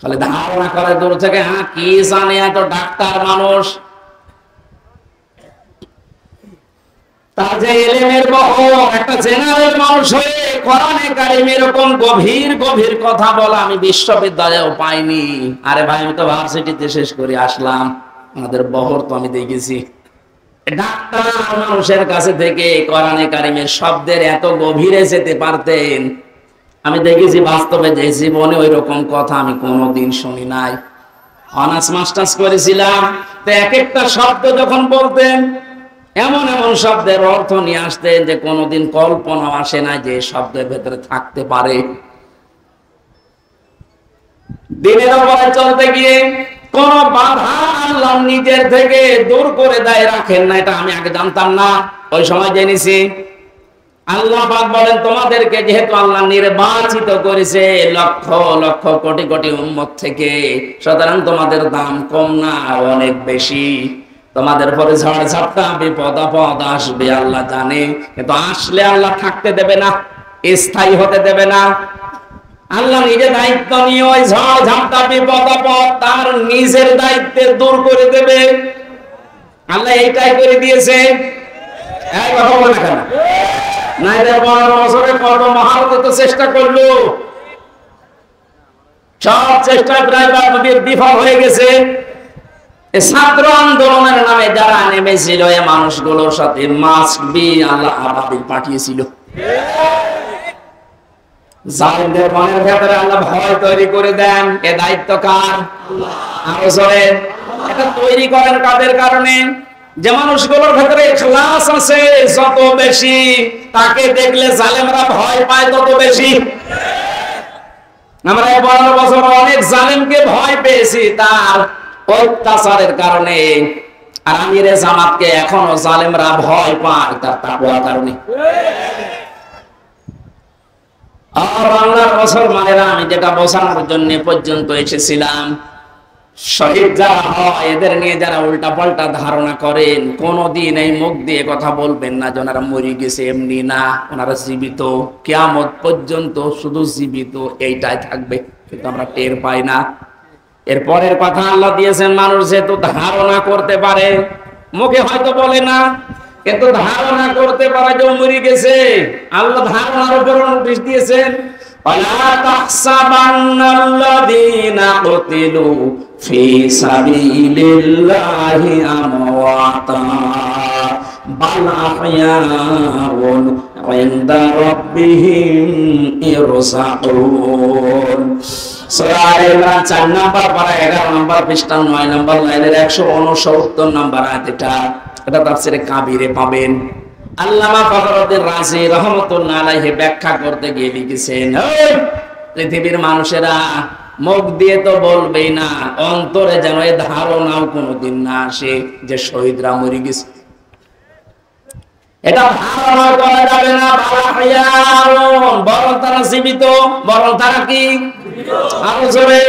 খালি ধারণা করে দূর থেকে, হ্যাঁ কি জানে এত ডাক্তার মানুষ। তার যে ইলমের বহর, একটা জেনারেল মানুষ হয়ে কোরআনে কারিম এরকম গভীর গভীর কথা বলা আমি বিশ্ববিদ্যালয়েও পাইনি। আরে ভাই, আমি তো ভার্সিটিতে শেষ করে আসলাম, আমাদের বহর তো আমি দেখেছি। ডাক্তার মানুষের কাছে থেকে কোরআনে কারিমের শব্দের এত গভীরে যেতে পারতেন আমি দেখেছি বাস্তবে, যে জীবনে ওই রকম কথা আমি কোনোদিন শুনি নাই। অনার্স মাস্টার্স করেছিলাম, তো এক একটা শব্দ যখন বলতেন এমন এমন শব্দের অর্থ নিয়ে আসতেন যে কোনোদিন কল্পনা আসে না যে শব্দের ভেতরে থাকতে পারে। দিনের উপরে চলতে গিয়ে কোন বাধা আল্লাহ নিজের থেকে দূর করে দেয়, রাখেন না। এটা আমি আগে জানতাম না, ওই সময় জেনেছি। আল্লাহ পাক বলেন, তোমাদেরকে যেহেতু আল্লাহ নির্বাচিত করেছে লক্ষ লক্ষ কোটি কোটি উম্মত থেকে, সুতরাং তোমাদের দাম কম না, অনেক বেশি। তোমাদের পরে ঝড় ঝাপটা বিপদ আপদ আসবে আল্লাহ জানে, কিন্তু আসলে আল্লাহ থাকতে দেবে না, স্থায়ী হতে দেবে না। আল্লাহ নিজে দায়িত্ব নিয়ে ওই ঝড় ঝাপটা বিপদ আপদ তার নিজের দায়িত্বে দূর করে দেবে। আল্লাহ এইটাই করে দিয়েছে। না, 12 বছরে করবো মহারথী তো চেষ্টা করলো, সব চেষ্টা প্রায় বিফল হয়ে গেছে। ছাত্র আন্দোলনের নামে যারা নেমেছিল এই মানুষগুলোর সাথে মাস্ক বি আল্লাহ আবাবিল পাঠিয়েছিল। জালিমদের মনের ভেতরে আল্লাহ ভয় তৈরি করে দেন, এ দায়িত্ব কার? আরো জোরে। এটা তৈরি করেন কাদের কারণে? যে মানুষগুলোর ভেতরে ইখলাস আছে যত বেশি, তাকে দেখলে জালেমরা ভয় পায় তত বেশি। আমরা 12 বছর অনেক জালেমকে ভয় পেয়েছি তার অত্যাচারের কারণে, আর আমিরে জামাতকে এখনো জালেমরা ভয় পায় তার তাকওয়ার কারণে। আর বাংলার মুসলমানেরা, আমি যেটা বোঝানোর জন্য পর্যন্ত এসেছিলাম, শহীদ যারা হয় এদের নিয়ে যারা উল্টা পাল্টা ধারণা করেন, কোনদিন এই মুখ দিয়ে কথা বলবেন না যে ওনারা মরে গেছে, এমনি না, ওনারা জীবিত, কিয়ামত পর্যন্ত শুধু জীবিত এইটাই থাকবে, কিন্তু আমরা টের পাই না। এরপরের কথা আল্লাহ দিয়েছেন, মানুষ যেহেতু ধারণা করতে পারে, মুখে হয়তো বলে না, কিন্তু ধারণা করতে পারে যে মরে গেছে। আল্লাহ ধারণার উপর নোটিশ দিয়েছেন, ওয়ালা তাহসাবান্নাল্লাযীনা কুতিলু ফি সাবিলিল্লাহি আমওয়াতা বাল আহইয়াউন ইনদা রাব্বিহিম ইরসাকুন। সূরা আল-ইমরান 4 নম্বর পারা 11 নম্বর পৃষ্ঠা 9 নম্বর লাইনের 169 নম্বর আয়াত। এটা তাফসীরে কাবীরে পাবেন। আল্লামা ফখরুদ্দীন রাজি রাহমাতুল্লাহ আলাইহি ব্যাখ্যা করতে গিয়ে লিখেছেন, পৃথিবীর মানুষেরা মুখ দিয়ে তো বলবেই না, অন্তরে যেন এই ধারণাও কোনোদিন না আসে যে শহীদরা মরে গেছে। এটা ধারণা করা যাবে না। বরং তারা জীবিত, বরং তারা কি আরো জোরে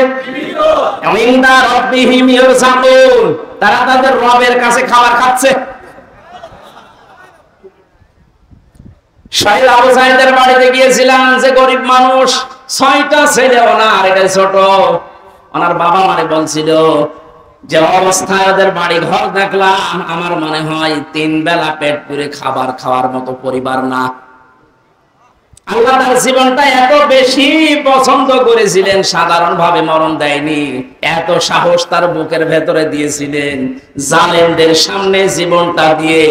ইনদা রাব্বিহিম ইরসাকুন, তারা তাদের রবের কাছে খাবার খাচ্ছে। শহীদ আবু সাঈদের বাড়িতে গিয়েছিলাম, যে গরিব মানুষ, 6টা ছেলে ওনার, এটা ছোট। ওনার বাবা মানে বলছিল যে অবস্থায় ওদের বাড়ি ঘর দেখলাম, আমার মনে হয় 3 বেলা পেট পুরে খাবার খাওয়ার মতো পরিবার না। আল্লাহ তার জীবনটা এত বেশি পছন্দ করেছিলেন, সাধারণভাবে মরণ দেয়নি, এত সাহস তার বুকের ভেতরে দিয়েছিলেন, জালেমদের সামনে জীবনটা দিয়ে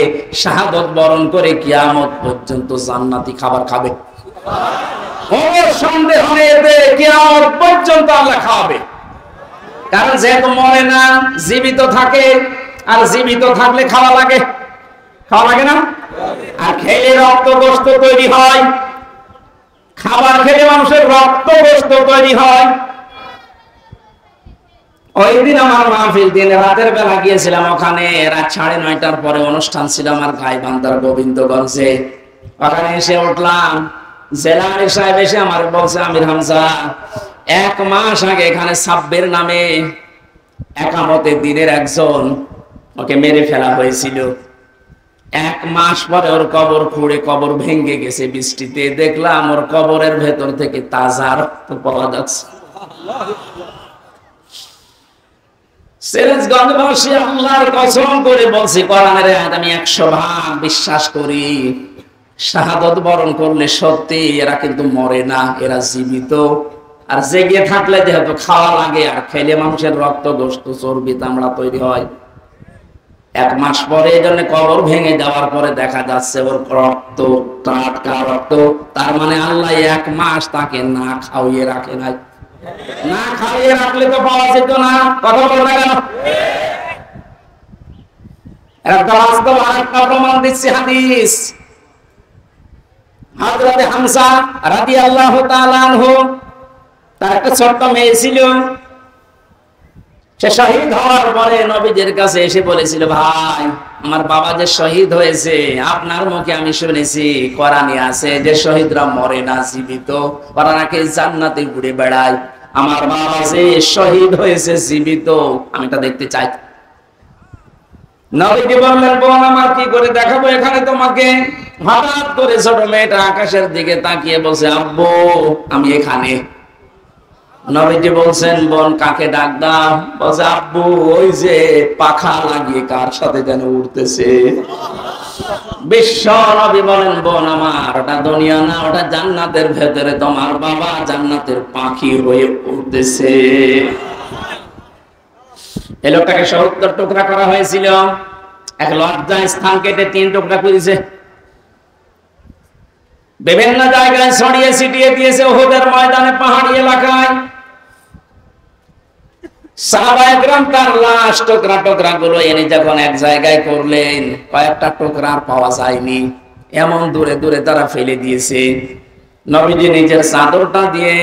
শাহাদত বরণ করে কিয়ামত পর্যন্ত জান্নাতি খাবার খাবে। ওর সন্দেহ নেই যে কিয়ামত পর্যন্ত আল্লাহ খাওয়াবে। কারণ যেহেতু মরে না, জীবিত থাকে, আর জীবিত থাকলে খাওয়া লাগে, খাওয়া লাগে না? আর খেলে রক্ত গোশত তৈরি হয়, খাবার খেলে মানুষের রক্ত গোশত তৈরি হয়। ওই দিন আমার মাহফিল, দিন রাতের বেলা গিয়েছিলাম ওখানে, রাত 9:30টার পরে অনুষ্ঠান ছিল আমার গাইবান্ধার গোবিন্দগঞ্জে। ওখানে এসে উঠলাম, জেলা আমির সাহেব এসে আমার বলছে, আমির হামজা, 1 মাস আগে এখানে সাব্বির নামে একামতের দিনের একজন, ওকে মেরে ফেলা হয়েছিল। 1 মাস পরে ওর কবর খুঁড়ে কবর ভেঙে গেছে বৃষ্টিতে, দেখলাম ওর কবরের ভেতর থেকে তাজা রক্ত পাওয়া যাচ্ছে। সিরাজগঞ্জবাসী, আল্লাহর কসম করে বলছি, কোরআনের আয়াত আমি 100% বিশ্বাস করি, শাহাদত বরণ করলে সত্যি এরা কিন্তু মরে না, এরা জীবিত। আর জেগে থাকলে যেহেতু খাওয়া লাগে, আর খেলে মানুষের রক্ত গোশত চর্বি চামড়া তৈরি হয়। 1 মাস পরে এই জন্য কবর ভেঙে যাওয়ার পরে দেখা যাচ্ছে ওর রক্ত টাটকা রক্ত। তার মানে আল্লাহ 1 মাস তাকে না খাওয়িয়ে রাখে নাই। না খাইয়ে রাখলে তো পাওয়া যেত না। কথা বলো না কেন? একটা বাস্তব আরেকটা প্রমাণ দিচ্ছি, হাদিস। হযরত হামজা রাদিয়াল্লাহু তাআলা আনহু, তার একটা ছোট্ট মেয়ে ছিল। সে শহীদ হওয়ার পরে নবীজির কাছে এসে বলেছিল, ভাই, আমার বাবা যে শহীদ হয়েছে, আপনার মুখে আমি শুনেছি, কোরআনে আছে যে শহীদরা মরে না, জীবিত, ওরা নাকি জান্নাতে ঘুরে বেড়ায়। আমার বাবা যে শহীদ হয়েছে, জীবিত, আমি এটা দেখতে চাই। নবীজি বললেন, বোন আমার, কি করে দেখাবো এখানে তোমাকে? হঠাৎ করে ছোট মেয়েটা আকাশের দিকে তাকিয়ে বলছে, আব্বু আমি এখানে। নবীজি বলছেন, বোন কাকে ডাক দাও? বলছে, আব্বু ওই যে পাখা লাগিয়ে কার সাথে যেন উঠতেছে। বিশ্ব নবী বলেন, বোন আমার, ওটা দুনিয়া না, ওটা জান্নাতের ভেতরে তোমার বাবা জান্নাতের পাখি হয়ে উঠতেছে। এই লোকটাকে 70 টুকরা করা হয়েছিল, এক লজ্জা স্থান কেটে 3 টুকরা করেছে। বিভিন্ন জায়গায় ছড়িয়ে ছিটিয়ে দিয়েছে, উহুদের ময়দানে, পাহাড়ি এলাকায়। সাহাবায়ে কেরাম তার লাশ টুকরা টুকরা গুলো এনে যখন এক জায়গায় করলেন, কয়েকটা টুকরা পাওয়া যায়নি, এমন দূরে দূরে তারা ফেলে দিয়েছে। নবীজি নিজের চাদরটা দিয়ে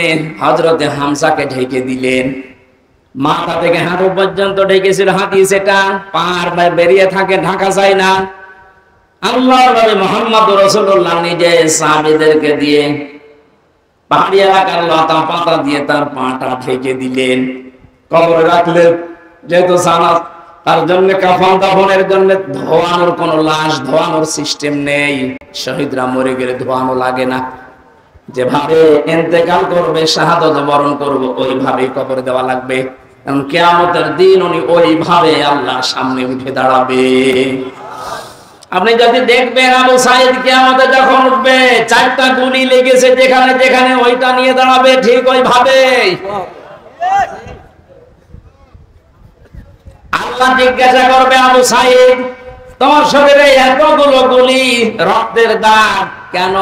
হযরতে হামজাকে ঢেকে দিলেন। মাথা থেকে হাঁটু পর্যন্ত ঢেকেছিল হাদিস এটা, পার বেরিয়ে থাকে, ঢাকা যায় না। আল্লাহর নবী মুহাম্মদুর রাসূলুল্লাহ নিজে সাহাবীদেরকে দিয়ে পাহাড়ি এলাকার লতা পাতা দিয়ে তার পাটা ঢেকে দিলেন, কবরে রাখলেন। যেহেতু জানাত, তার জন্য কাফন দাফনের জন্য ধোয়ানোর কোন লাশ ধোয়ানোর সিস্টেম নেই। শহীদরা মরে গেলে ধোয়ানো লাগে না, যেভাবে ইন্তেকাল করবে, শাহাদাত বরণ করবে, ওইভাবেই কবর দেওয়া লাগবে। কারণ কিয়ামতের দিন উনি ওইভাবে আল্লাহর সামনে উঠে দাঁড়াবে। আপনি যদি দেখবেন আবু সাঈদ কিয়ামতে যখন উঠবে, 4টা গুলি লেগেছে যেখানে যেখানে, ওইটা নিয়ে দাঁড়াবে ঠিক ওইভাবে। আল্লাহ জিজ্ঞাসা করবে, আবু সাঈদ তোমার শরীরে এতগুলো গুলি, রক্তের দাগ কেন?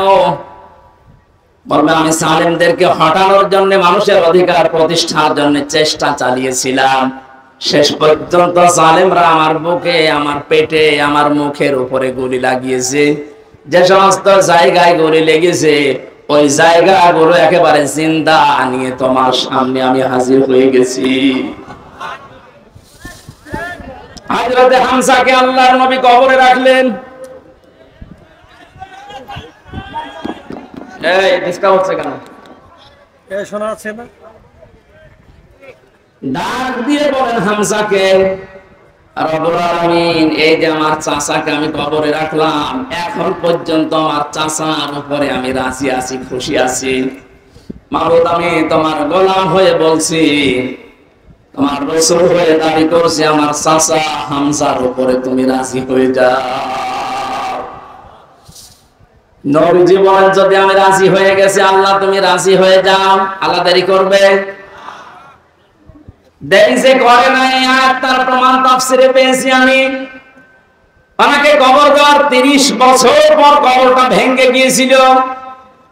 বলবে আমি সালেমদেরকে হটানোর জন্য, মানুষের অধিকার প্রতিষ্ঠার জন্য চেষ্টা চালিয়েছিলাম। শেষ পর্যন্ত সালেমরা আমার বুকে, আমার পেটে, আমার মুখের উপরে গুলি লাগিয়েছে। যে সমস্ত জায়গায় গুলি লেগেছে, ওই জায়গাগুলো একেবারে জিন্দা নিয়ে তোমার সামনে আমি হাজির হয়ে গেছি। হযরতে হামজাকে আল্লাহর নবী কবরে রাখলেন। এই ডিসকাস হচ্ছে কেন? এই শোনা যাচ্ছে না? ডাক দিয়ে বলেন হামজাকে, রব্বুল আলামিন, এই যে আমার চাচাকে আমি কবরে রাখলাম, এখন পর্যন্ত আমার চাচার উপরে আমি রাজি আছি, খুশি আছি। মাবুদ, আমি তোমার গোলাম হয়ে বলছি, তোমার রাসূল হয়ে দাবি করছি, আমার চাচা হামজার উপরে তুমি রাজি হয়ে যাও। নবীজি বলেন, যদি আমি রাজি হয়ে গেছি, আল্লাহ তুমি রাজি হয়ে যাও, আল্লাহ দেরি করবে? দেরি যে করে নাই, আর তার প্রমাণ তাফসিরে পেয়েছি আমি। ওনাকে কবর দেওয়ার 30 বছর পর কবরটা ভেঙে গিয়েছিল।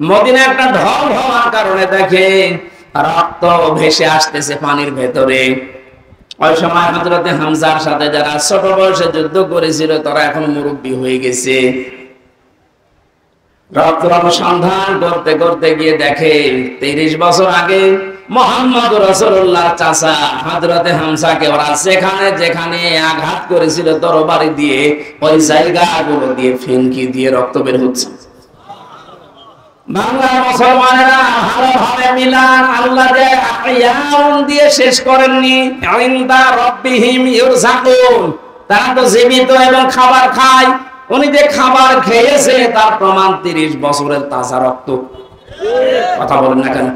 মদিনা একটা ঢল হওয়ার কারণে দেখে রক্ত ভেসে আসতেছে পানির ভেতরে। ওই সময় হযরতে হামজার সাথে যারা ছোট বয়সে যুদ্ধ করেছিল, তারা এখন মুরব্বী হয়ে গেছে। রক্ত অনুসন্ধান করতে করতে গিয়ে দেখে 30 বছর আগে মুহাম্মদুর রাসূলুল্লাহর চাচা হযরতে হামজাকে ওরা যেখানে যেখানে আঘাত করেছিল তরবারি দিয়ে, ওই জায়গাগুলো দিয়ে ফিনকি দিয়ে রক্ত বের হচ্ছে। বাংলার মুসলমানেরা ভালোভাবে মিলান, আল্লাহ যে আয়াউন দিয়ে শেষ করেননি, ইনদা রাব্বিহিম ইরযাকুন, তারা তো জীবিত এবং খাবার খায়। উনি যে খাবার খেয়েছে তার প্রমাণ 30 বছরের তাজা রক্ত। কথা বলেন না কেন?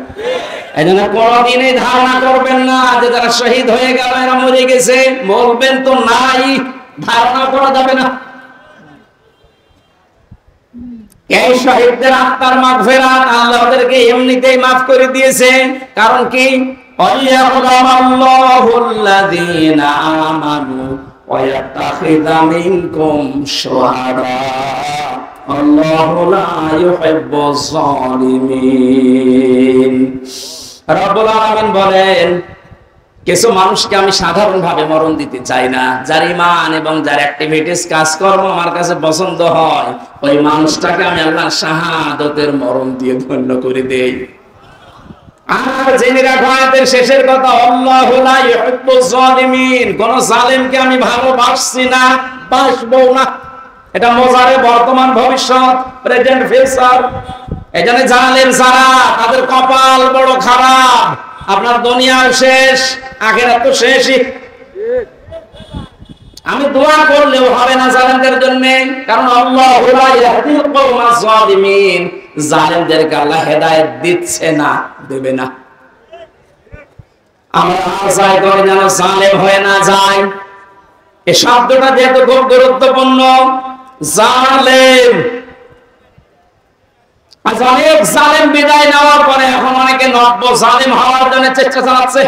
এই জন্য কোনদিনই ধারণা করবেন না যে যারা শহীদ হয়ে গেল এরা মরে গেছে, বলবেন তো নাই, ধারণা করা যাবে না। এই শহীদদের আত্মার মাগফিরাত আল্লাহ ওদেরকে এমনিতেই মাফ করে দিয়েছে। কারণ কি? আল্লাহুল্লাযীনা আমানু ওয়া ইয়াত্তাখিযা মিনকুম শুহাদা আল্লাহু লা ইউহিব্বুয যালিমিন। রব্বুল আলামিন বলেন, কিছু মানুষকে আমি সাধারণভাবে মরণ দিতে চাই না। যার ঈমান এবং যার অ্যাক্টিভিটিস, কাজকর্ম আমার কাছে পছন্দ হয়, ওই মানুষটাকে আমি আল্লাহর শাহাদাতের মরণ দিয়ে ধন্য করে দেই। আর জেনে রাখো আয়াতের শেষের কথা, আল্লাহু লা ইউহিব্বুয যালিমিন, কোন জালেমকে আমি ভালোবাসছি না, বাসবো না। এটা মোজারে বর্তমান ভবিষ্যৎ, প্রেজেন্ট ফিউচার। এজন্য জালেম যারা, তাদের কপাল বড় খারাপ। আপনার দুনিয়া শেষ, আখিরাত তো শেষই। আমি দোয়া করলেও হবে না জালেমদের জন্য, কারণ আল্লাহু লা ইয়াহদিল কওমাজ যালিমিন, জালেমদেরকে আল্লাহ হেদায়েত দিচ্ছে না, দেবে না। আমরা আশা করি যেন জালেম হয়ে না যায়। এই শব্দটা যেহেতু খুব গুরুত্বপূর্ণ, জালেম। আচ্ছা, অনেক জালেম বিদায় নেওয়ার পরে এখন অনেকে নব্য জালেম হওয়ার জন্য চেষ্টা চালাচ্ছে।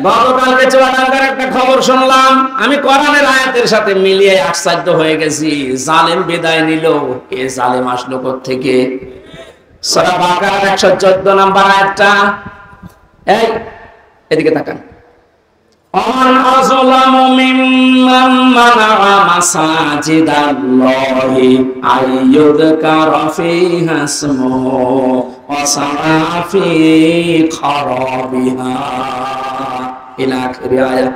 গতকালকে চুয়াডাঙ্গার একটা খবর শুনলাম, আমি কোরআনের আয়াতের সাথে মিলিয়ে আশ্চর্য হয়ে গেছি। জালেম বিদায় নিল, এ জালেম আসলো কোত্থেকে? সূরা বাকারার 114 নম্বর আয়াতটা, এই এদিকে তাকান। অমান আযলামু মিম্মান মানাআ মাসাজিদাল্লাহি আইয়ুযকারা ফীহা ইসমুহু ওয়া সাআ ফী খারাবিহা ইলা আখিরি আয়াত।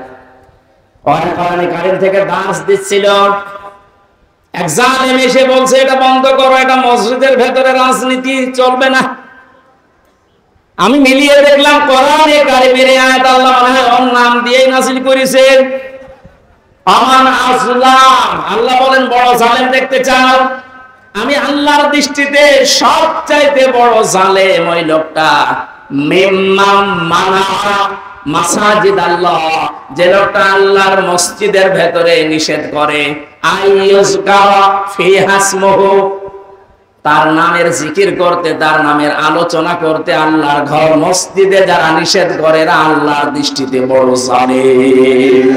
কোরআনে কারীম থেকে দাস দিচ্ছিল, এক জালেম এসে বলছে এটা বন্ধ করো, এটা মসজিদের ভেতরে রাজনীতি চলবে না। আমি মিলিয়ে দেখলাম কোরআনে কারীমের আয়াত আল্লাহ মনে হয় ওর নাম দিয়েই নাযিল করেছেন। আমান আসলাম, আল্লাহ বলেন বড় জালেম দেখতে চাও? আমি আল্লাহর দৃষ্টিতে সবচাইতে বড় জালেম ওই লোকটা, মিম্মাম মানা মাসাজিদ আল্লাহ, যে লোকটা আল্লাহর মসজিদের ভেতরে নিষেধ করে, আইয়ুযকারা ফীহা ইসমুহু, তার নামের জিকির করতে, তার নামের আলোচনা করতে আল্লাহর ঘর মসজিদে যারা নিষেধ করে এরা আল্লাহর দৃষ্টিতে বড় জালেম।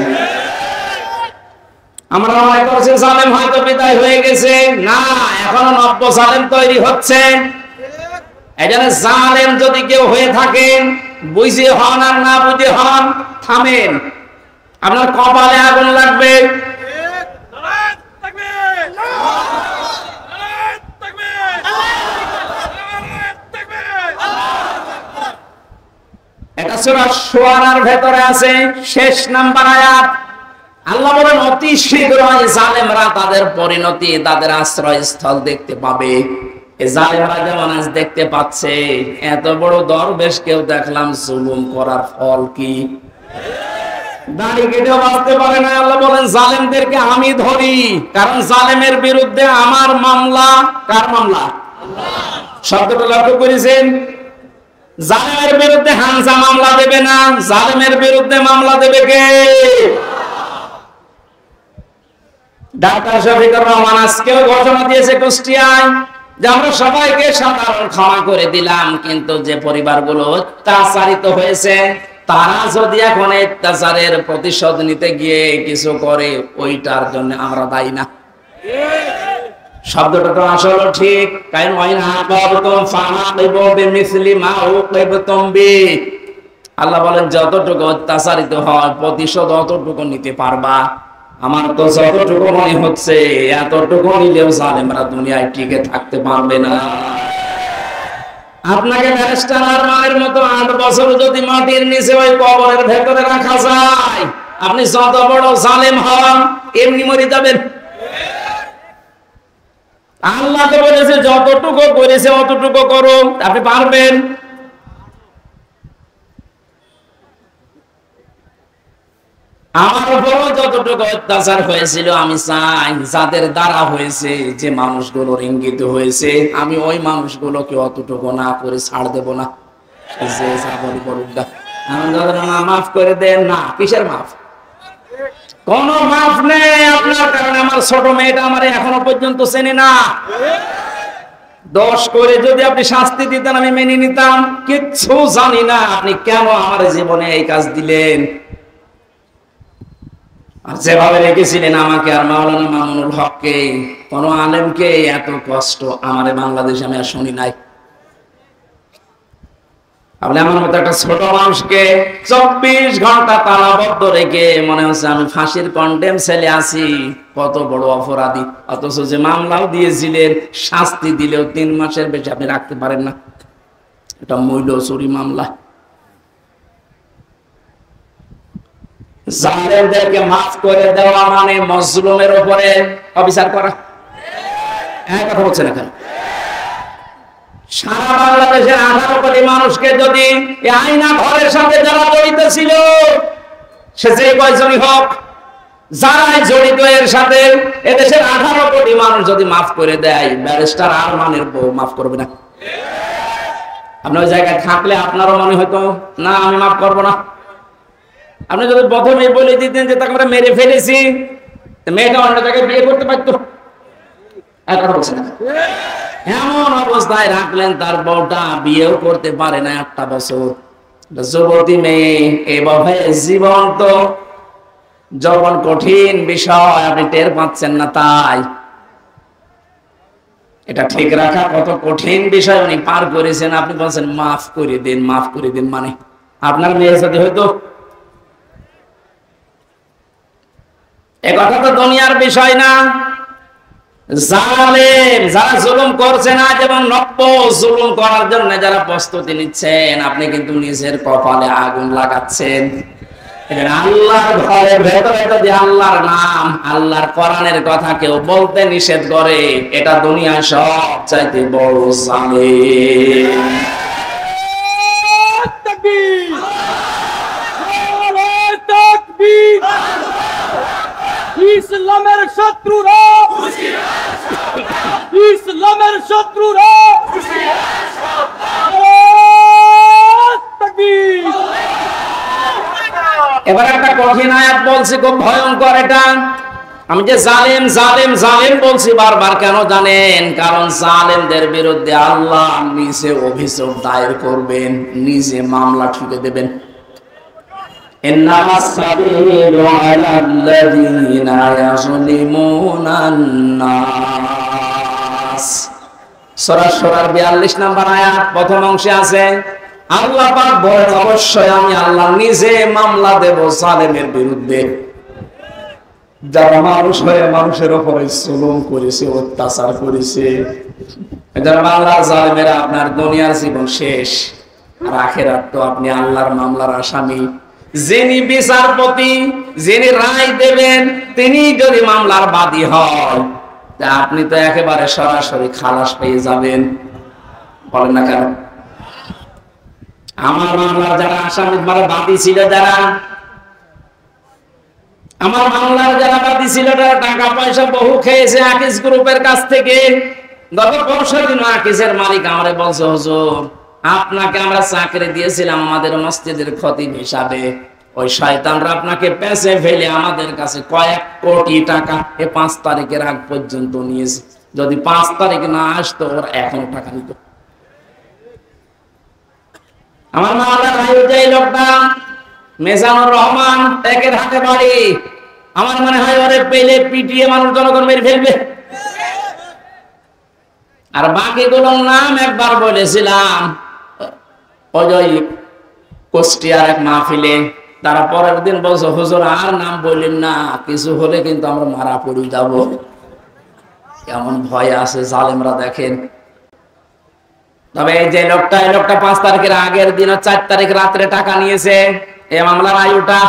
আমরা মনে করছি জালেম হয়তো বিদায় হয়ে গেছে, না, এখনো নব্য জালেম তৈরি হচ্ছে। এজন্য জালেম যদি কেউ হয়ে থাকেন, বুঝে হন আর না বুঝে হন, থামেন, আপনার কপালে আগুন লাগবে। এটা সূরা শুআরার ভেতরে আছে, শেষ নাম্বার আয়াত। আল্লাহ বলেন অতি শীঘ্রই জালেমরা তাদের পরিণতি, তাদের আশ্রয়স্থল দেখতে পাবে। এই জালেমরা যেমন আজ দেখতে পাচ্ছে, এত বড় দরবেশ কেউ দেখলাম জুলুম করার ফল কি? দাড়ি কেটেও বাঁচতে পারে না। আল্লাহ বলেন জালেমদেরকে আমি ধরি, কারণ জালেমের বিরুদ্ধে আমার মামলা। কার মামলা? শব্দটা লক্ষ্য করেছেন? জালেমের বিরুদ্ধে হামজা মামলা দেবে না, জালেমের বিরুদ্ধে মামলা দেবে কে? ডাক্তার শফিকুর রহমান আজকেও ঘোষণা দিয়েছে কুষ্টিয়ায় যে আমরা সবাইকে সাধারণ ক্ষমা করে দিলাম, কিন্তু যে পরিবারগুলো অত্যাচারিত হয়েছে তারা যদি এখন অত্যাচারের প্রতিশোধ নিতে গিয়ে কিছু করে, ওইটার জন্য আমরা দায়ী না। শব্দটা তো আসলে ঠিক, কারণ আল্লাহ বলেন যতটুকু অত্যাচারিত হয় প্রতিশোধ অতটুকু নিতে পারবা। আমার তো যতটুকু মনে হচ্ছে এতটুকু নিলেও জালেমরা দুনিয়ায় টিকে থাকতে পারবে না। আপনাকে ব্যারিস্টার আরমানের মতো 8 বছর যদি মাটির নিচে ওই কবরের ভেতরে রাখা যায়, আপনি যত বড় জালেম হন এমনি মরে যাবেন। আল্লাহ তো বলেছে যতটুকু করেছে অতটুকু করো, আপনি পারবেন? আমার উপরও যতটুকু অত্যাচার হয়েছিল, আমি চাই যাদের দ্বারা হয়েছে, যে মানুষগুলোর ইঙ্গিত হয়েছে, আমি ওই মানুষগুলোকে অতটুকু না করে ছাড় দেব না। যে যাবনি করুক না, আমি যাদের না মাফ করে দেন না, কিসের মাফ? কোন মাফ নেই আপনার কারণে। আমার ছোট মেয়েটা আমার এখনো পর্যন্ত চেনে না। দোষ করে যদি আপনি শাস্তি দিতেন আমি মেনে নিতাম, কিচ্ছু জানি না আপনি কেন আমার জীবনে এই কাজ দিলেন। আর যেভাবে রেখেছিলেন আমাকে আর মাওলানা মামুনুল হককে, কোন আলেমকে এত কষ্ট আমার বাংলাদেশে আমি আর শুনি নাই। আপনি আমার মতো একটা ছোট মানুষকে 24 ঘন্টা তালাবদ্ধ রেখে মনে হচ্ছে আমি ফাঁসির কন্ডেম ছেলে আছি, কত বড় অপরাধী। অথচ যে মামলাও দিয়েছিলেন, শাস্তি দিলেও 3 মাসের বেশি আপনি রাখতে পারেন না। এটা মূল্য চুরি মামলা। জালেমদেরকে মাফ করে দেওয়া মানে মজলুমের উপরে অবিচার করা। কথা বলছেন এখন? সারা বাংলাদেশের 18 কোটি মানুষকে যদি এই আয়না ঘরের সাথে যারা জড়িত ছিল, সে যে কয়জনই হোক, যারাই জড়িত এর সাথে, এদেশের 18 কোটি মানুষ যদি মাফ করে দেয়, ব্যারিস্টার আরমানের বউ মাফ করবে না। আপনি ওই জায়গায় থাকলে আপনারও মনে হয়তো না আমি মাফ করবো না। আপনি যদি প্রথমে বলে দিতেন যে তাকে আমরা মেরে ফেলেছি, মেয়েটা অন্য জায়গায় বিয়ে করতে পারতো। কথা বলছে না? এমন অবস্থায় রাখলেন তার বউটা বিয়েও করতে পারে না 1টা বছর। যুবতী মেয়ে এভাবে জীবন তো যখন কঠিন বিষয় আপনি টের পাচ্ছেন না, তাই এটা ঠিক রাখা কত কঠিন বিষয় উনি পার করেছেন। আপনি বলছেন মাফ করে দিন, মাফ করে দিন, মানে আপনার মেয়ের সাথে হয়তো এ কথা তো দুনিয়ার বিষয় না। জালেম যারা জুলুম করছেন আজ এবং নব্য জুলুম করার জন্য যারা প্রস্তুতি নিচ্ছেন, আপনি কিন্তু নিজের কপালে আগুন লাগাচ্ছেন। আল্লাহর ঘরের ভেতরে যদি আল্লাহর নাম, আল্লাহর কোরআনের কথা কেউ বলতে নিষেধ করে, এটা দুনিয়ার সবচাইতে বড় জালেম। তাকবীর, নারে তাকবীর। ইসলামের শত্রুরা, ইসলামের শত্রুরা, তাকবীর। এবার একটা কঠিন আয়াত বলছি, খুব ভয়ঙ্কর এটা। আমি যে জালেম জালেম জালেম বলছি বারবার, কেন জানেন? কারণ জালেমদের বিরুদ্ধে আল্লাহ নিজে অভিযোগ দায়ের করবেন, নিজে মামলা ঠুকে দেবেন। ইন্নামাস সাবিলু আলাল্লাযীনা ইয়াযলিমুনান নাস। সূরা শুরার 42 নম্বর আয়াত প্রথম অংশে আছে, আল্লাহ পাক বলেন অবশ্যই আমি আল্লাহ নিজে মামলা দেব জালেমের বিরুদ্ধে, যারা মানুষ হয়ে মানুষের উপরে জুলুম করেছে, অত্যাচার করেছে। যারা আল্লাহর জালেমেরা, আপনার দুনিয়ার জীবন শেষ, আর আখিরাত তো আপনি আল্লাহর মামলার আসামি। যিনি বিচারপতি, যিনি রায় দেবেন, তিনি যদি মামলার বাদী হয়, তা আপনি তো একেবারে সরাসরি খালাস পেয়ে যাবেন। বলেন না কেন? আমার মামলার যারা আসামি, মানে বাদী ছিল যারা, আমার মামলার যারা বাদী ছিল তারা টাকা পয়সা বহু খেয়েছে আকিস গ্রুপের কাছ থেকে। গত 15 দিন আকিসের মালিক আমারে বলছে, হুজুর আপনাকে আমরা চাকরি দিয়েছিলাম আমাদের মসজিদের খতিব হিসাবে, ওই শয়তানরা আপনাকে পেছে ফেলে আমাদের কাছে কয়েক কোটি টাকা 5 তারিখের আগ পর্যন্ত নিয়েছে। যদি 5 তারিখ না আসতো ওরা এখন টাকা নিত। আমার মামলার আয়োজক লোকটা মেজানুর রহমান, একের হাতে বাড়ি। আমার মনে হয় ওরে পেলে পিটিয়ে মানুষ জনগণ মেরে ফেলবে। আর বাকিগুলোর নাম একবার বলেছিলাম অজয় কুষ্টিয়ার এক মাহফিলে, তারা পরের দিন বলছে, হুজুর আর নাম বললেন না, কিছু হলে কিন্তু আমরা মারা পড়ে যাব। কেমন ভয় আছে জালেমরা দেখেন। তবে এই যে লোকটা, এই লোকটা 5 তারিখের আগের দিন 4 তারিখ রাত্রে টাকা নিয়েছে। এই মামলার আয়ুটা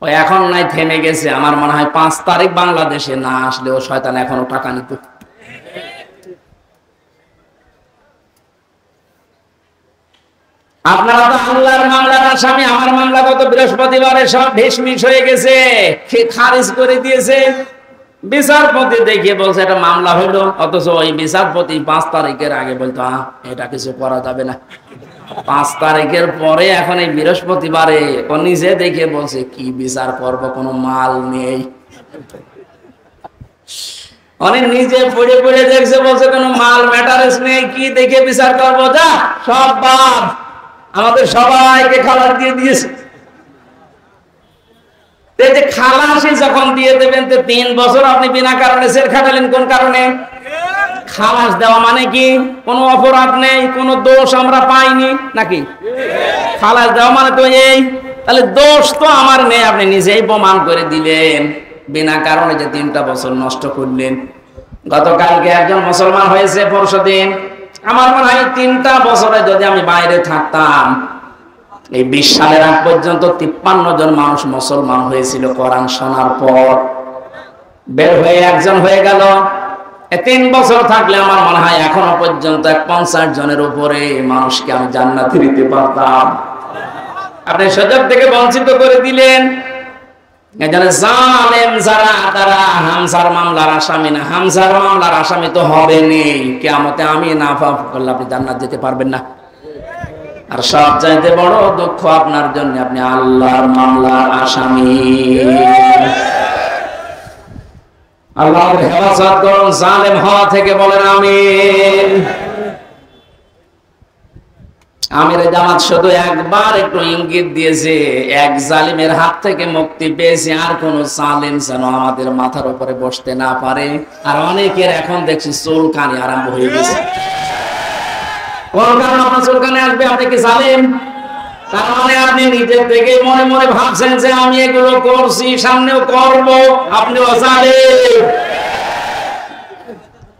ও এখন নাই, থেমে গেছে। আমার মনে হয় 5 তারিখ বাংলাদেশে না আসলেও শয়তান এখনো টাকা নিত। আপনারা তো আল্লাহর মামলার আসামি, আমার মামলা গত বৃহস্পতিবারে সব ঢিসমিস হয়ে গেছে, খারিজ করে দিয়েছে। বিচারপতি দেখিয়ে বলছে এটা মামলা হলো, অথচ ওই বিচারপতি 5 তারিখের আগে বলতো এটা কিছু করা যাবে না। 5 তারিখের পরে এখন এই বৃহস্পতিবারে ও নিজে দেখে বলছে কি বিচার করব, কোনো মাল নেই। অনেক নিজে পড়ে পড়ে দেখছে, বলছে কোনো মাল ম্যাটারেস নেই, কি দেখে বিচার করবো, যা সব বাদ, আমাদের সবাইকে খালাস দিয়ে দিয়েছে। যে খালাসি যখন দিয়ে দেবেন, তো 3 বছর আপনি বিনা কারণে জেল খাটালেন, কোন কারণে? খালাস দেওয়া মানে কি কোনো অপরাধ নেই, কোনো দোষ আমরা পাইনি নাকি? খালাস দেওয়া মানে তো এই, তাহলে দোষ তো আমার নেই, আপনি নিজেই প্রমাণ করে দিলেন। বিনা কারণে যে 3টা বছর নষ্ট করলেন। গতকালকে একজন মুসলমান হয়েছে, পরশুদিন। আমার মনে হয় 3টা বছরে যদি আমি বাইরে থাকতাম, এই 20 সালের আগ পর্যন্ত 53 জন মানুষ মুসলমান হয়েছিল কোরআন শোনার পর। বের হয়ে একজন হয়ে গেল। 3 বছর থাকলে আমার মনে হয় এখনো পর্যন্ত 50 জনের উপরে মানুষকে আমি জান্নাতে দিতে পারতাম। আপনি সুযোগ থেকে বঞ্চিত করে দিলেন। এখানে জালেম যারা, তারা হামজার মামলার আসামি না। হামজার মামলার আসামি তো হবে নেই, কিয়ামতে আমি না পাপ করলে আপনি জান্নাত যেতে পারবেন না। আর সবচাইতে বড় দুঃখ আপনার জন্য, আপনি আল্লাহর মামলার আসামি। আল্লাহর হেফাজত করুন জালেম হওয়া থেকে, বলেন আমিন। আমির জামাত শুধু একবার একটু ইঙ্গিত দিয়েছে, এক জালিমের হাত থেকে মুক্তি পেয়েছে, আর কোন জালিম যেন আমাদের মাথার উপরে বসতে না পারে। আর অনেকের এখন দেখছি চুলকানি আরম্ভ হয়ে গেছে। কোন কারণে আপনার চুলকানি আসবে? আপনি কি জালিম? তার মানে আপনি নিজের থেকে মনে মনে ভাবছেন যে আমি এগুলো করছি, সামনেও করব, আপনিও জালিম।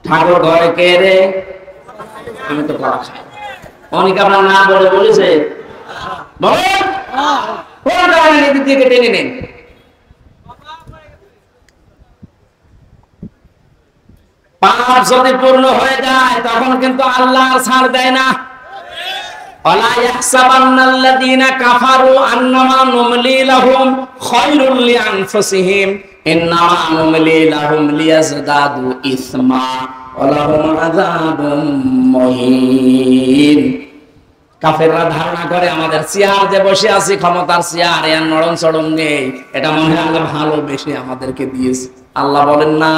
ঠাকুর ঘরে কে রে? আমি তো কলা খাই। অনেকে আপনার না বলে বলেছে, বলেন কোন কারণে নিজের দিকে টেনে নেন? পাপ যদি পূর্ণ হয়ে যায় তখন কিন্তু আল্লাহ ছাড় দেয় না। ওয়ালা ইয়াহসাবান্নাল্লাযীনা কাফারু আন্নামা নুমলি লাহুম খায়রুল লিআনফুসিহিম ইন্নামা নুমলি লাহুম লিয়াজদাদু ইসমা ওয়া লাহুম আযাবুম মুহিন। কাফেররা ধারণা করে আমাদের চেয়ার যে বসে আছি, ক্ষমতার চেয়ার, এর নরম চড়ম নেই, এটা মনে হয় আল্লাহ ভালোবেসে আমাদেরকে দিয়েছে। আল্লাহ বলেন না,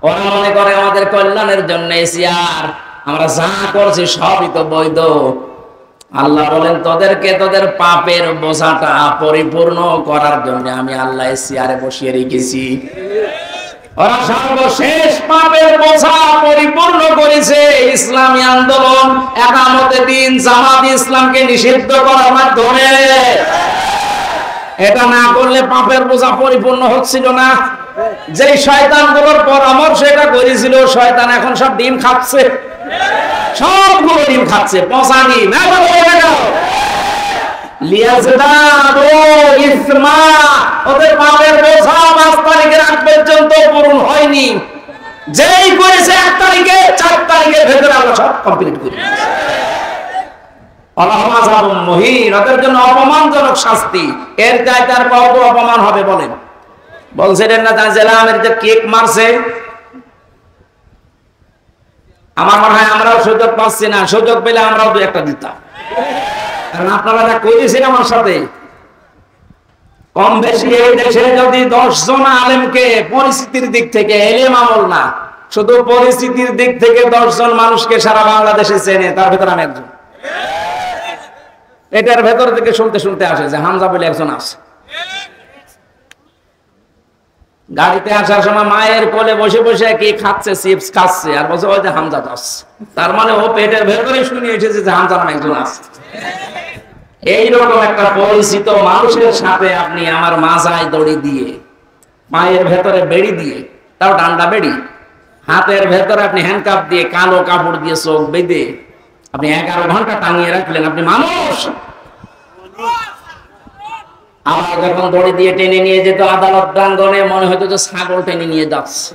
ওরা মনে করে আমাদের কল্যাণের জন্য এই চেয়ার, আমরা যা করছি সবই তো বৈধ। আল্লাহ বলেন তোদেরকে তোদের পাপের বোঝাটা পরিপূর্ণ করার জন্য আমি আল্লাহ এই চেয়ারে বসিয়ে রেখেছি। ওরা সর্বশেষ পাপের বোঝা পরিপূর্ণ করেছে ইসলামী আন্দোলন, একামতে দিন, জামাত ইসলামকে নিষিদ্ধ করার মাধ্যমে। এটা না করলে পাপের বোঝা পরিপূর্ণ হচ্ছিল না। যে শয়তানগুলোর পরামর্শ এটা করেছিল, শয়তান এখন সব ডিম খাচ্ছে, সবগুলো ডিম খাচ্ছে, পচা ডিম। ওদের পাপের বোঝা 5 তারিখের আগ পর্যন্ত পূরণ হয়নি। যেই করেছে 1 তারিখে, 4 তারিখের ভেতরে আমরা সব কমপ্লিট করি। ওদের জন্য অপমানজনক শাস্তি, এর চাইতে আর কত অপমান হবে বলেন? বলছিলেন না জেলামের যে কেক মারছে, আমার মনে হয় আমরাও সুযোগ পাচ্ছি না, সুযোগ পেলে আমরাও 2-1টা দিতাম। কারণ আপনারা যা করেছেন আমার সাথে, কম বেশি এই দেশে যদি 10 জন আলেমকে পরিস্থিতির দিক থেকে, এলেম আমল না, শুধু পরিস্থিতির দিক থেকে 10 জন মানুষকে সারা বাংলাদেশে চেনে, তার ভেতরে আমি একজন। এটার ভেতর থেকে শুনতে শুনতে আসে যে হামজা বলে একজন আছে। গাড়িতে আসার সময় মায়ের কোলে বসে বসে কি খাচ্ছে, চিপস খাচ্ছে, আর বলছে ওই যে হামজা দাস। তার মানে ও পেটের ভেতরে শুনে এসেছে যে হামজা নামে একজন আছে। এইরকম একটা পরিচিত মানুষের সাথে আপনি আমার মাজায় দড়ি দিয়ে, পায়ের ভেতরে বেড়ি দিয়ে, তাও ডান্ডা বেড়ি, হাতের ভেতরে আপনি হ্যান্ডকাপ দিয়ে, কালো কাপড় দিয়ে চোখ বেঁধে আপনি 11 ঘন্টা টাঙিয়ে রাখলেন, আপনি মানুষ? আবার যখন দড়ি দিয়ে টেনে নিয়ে যেত আদালত প্রাঙ্গণে, মনে হতো যে ছাগল টেনে নিয়ে যাচ্ছে।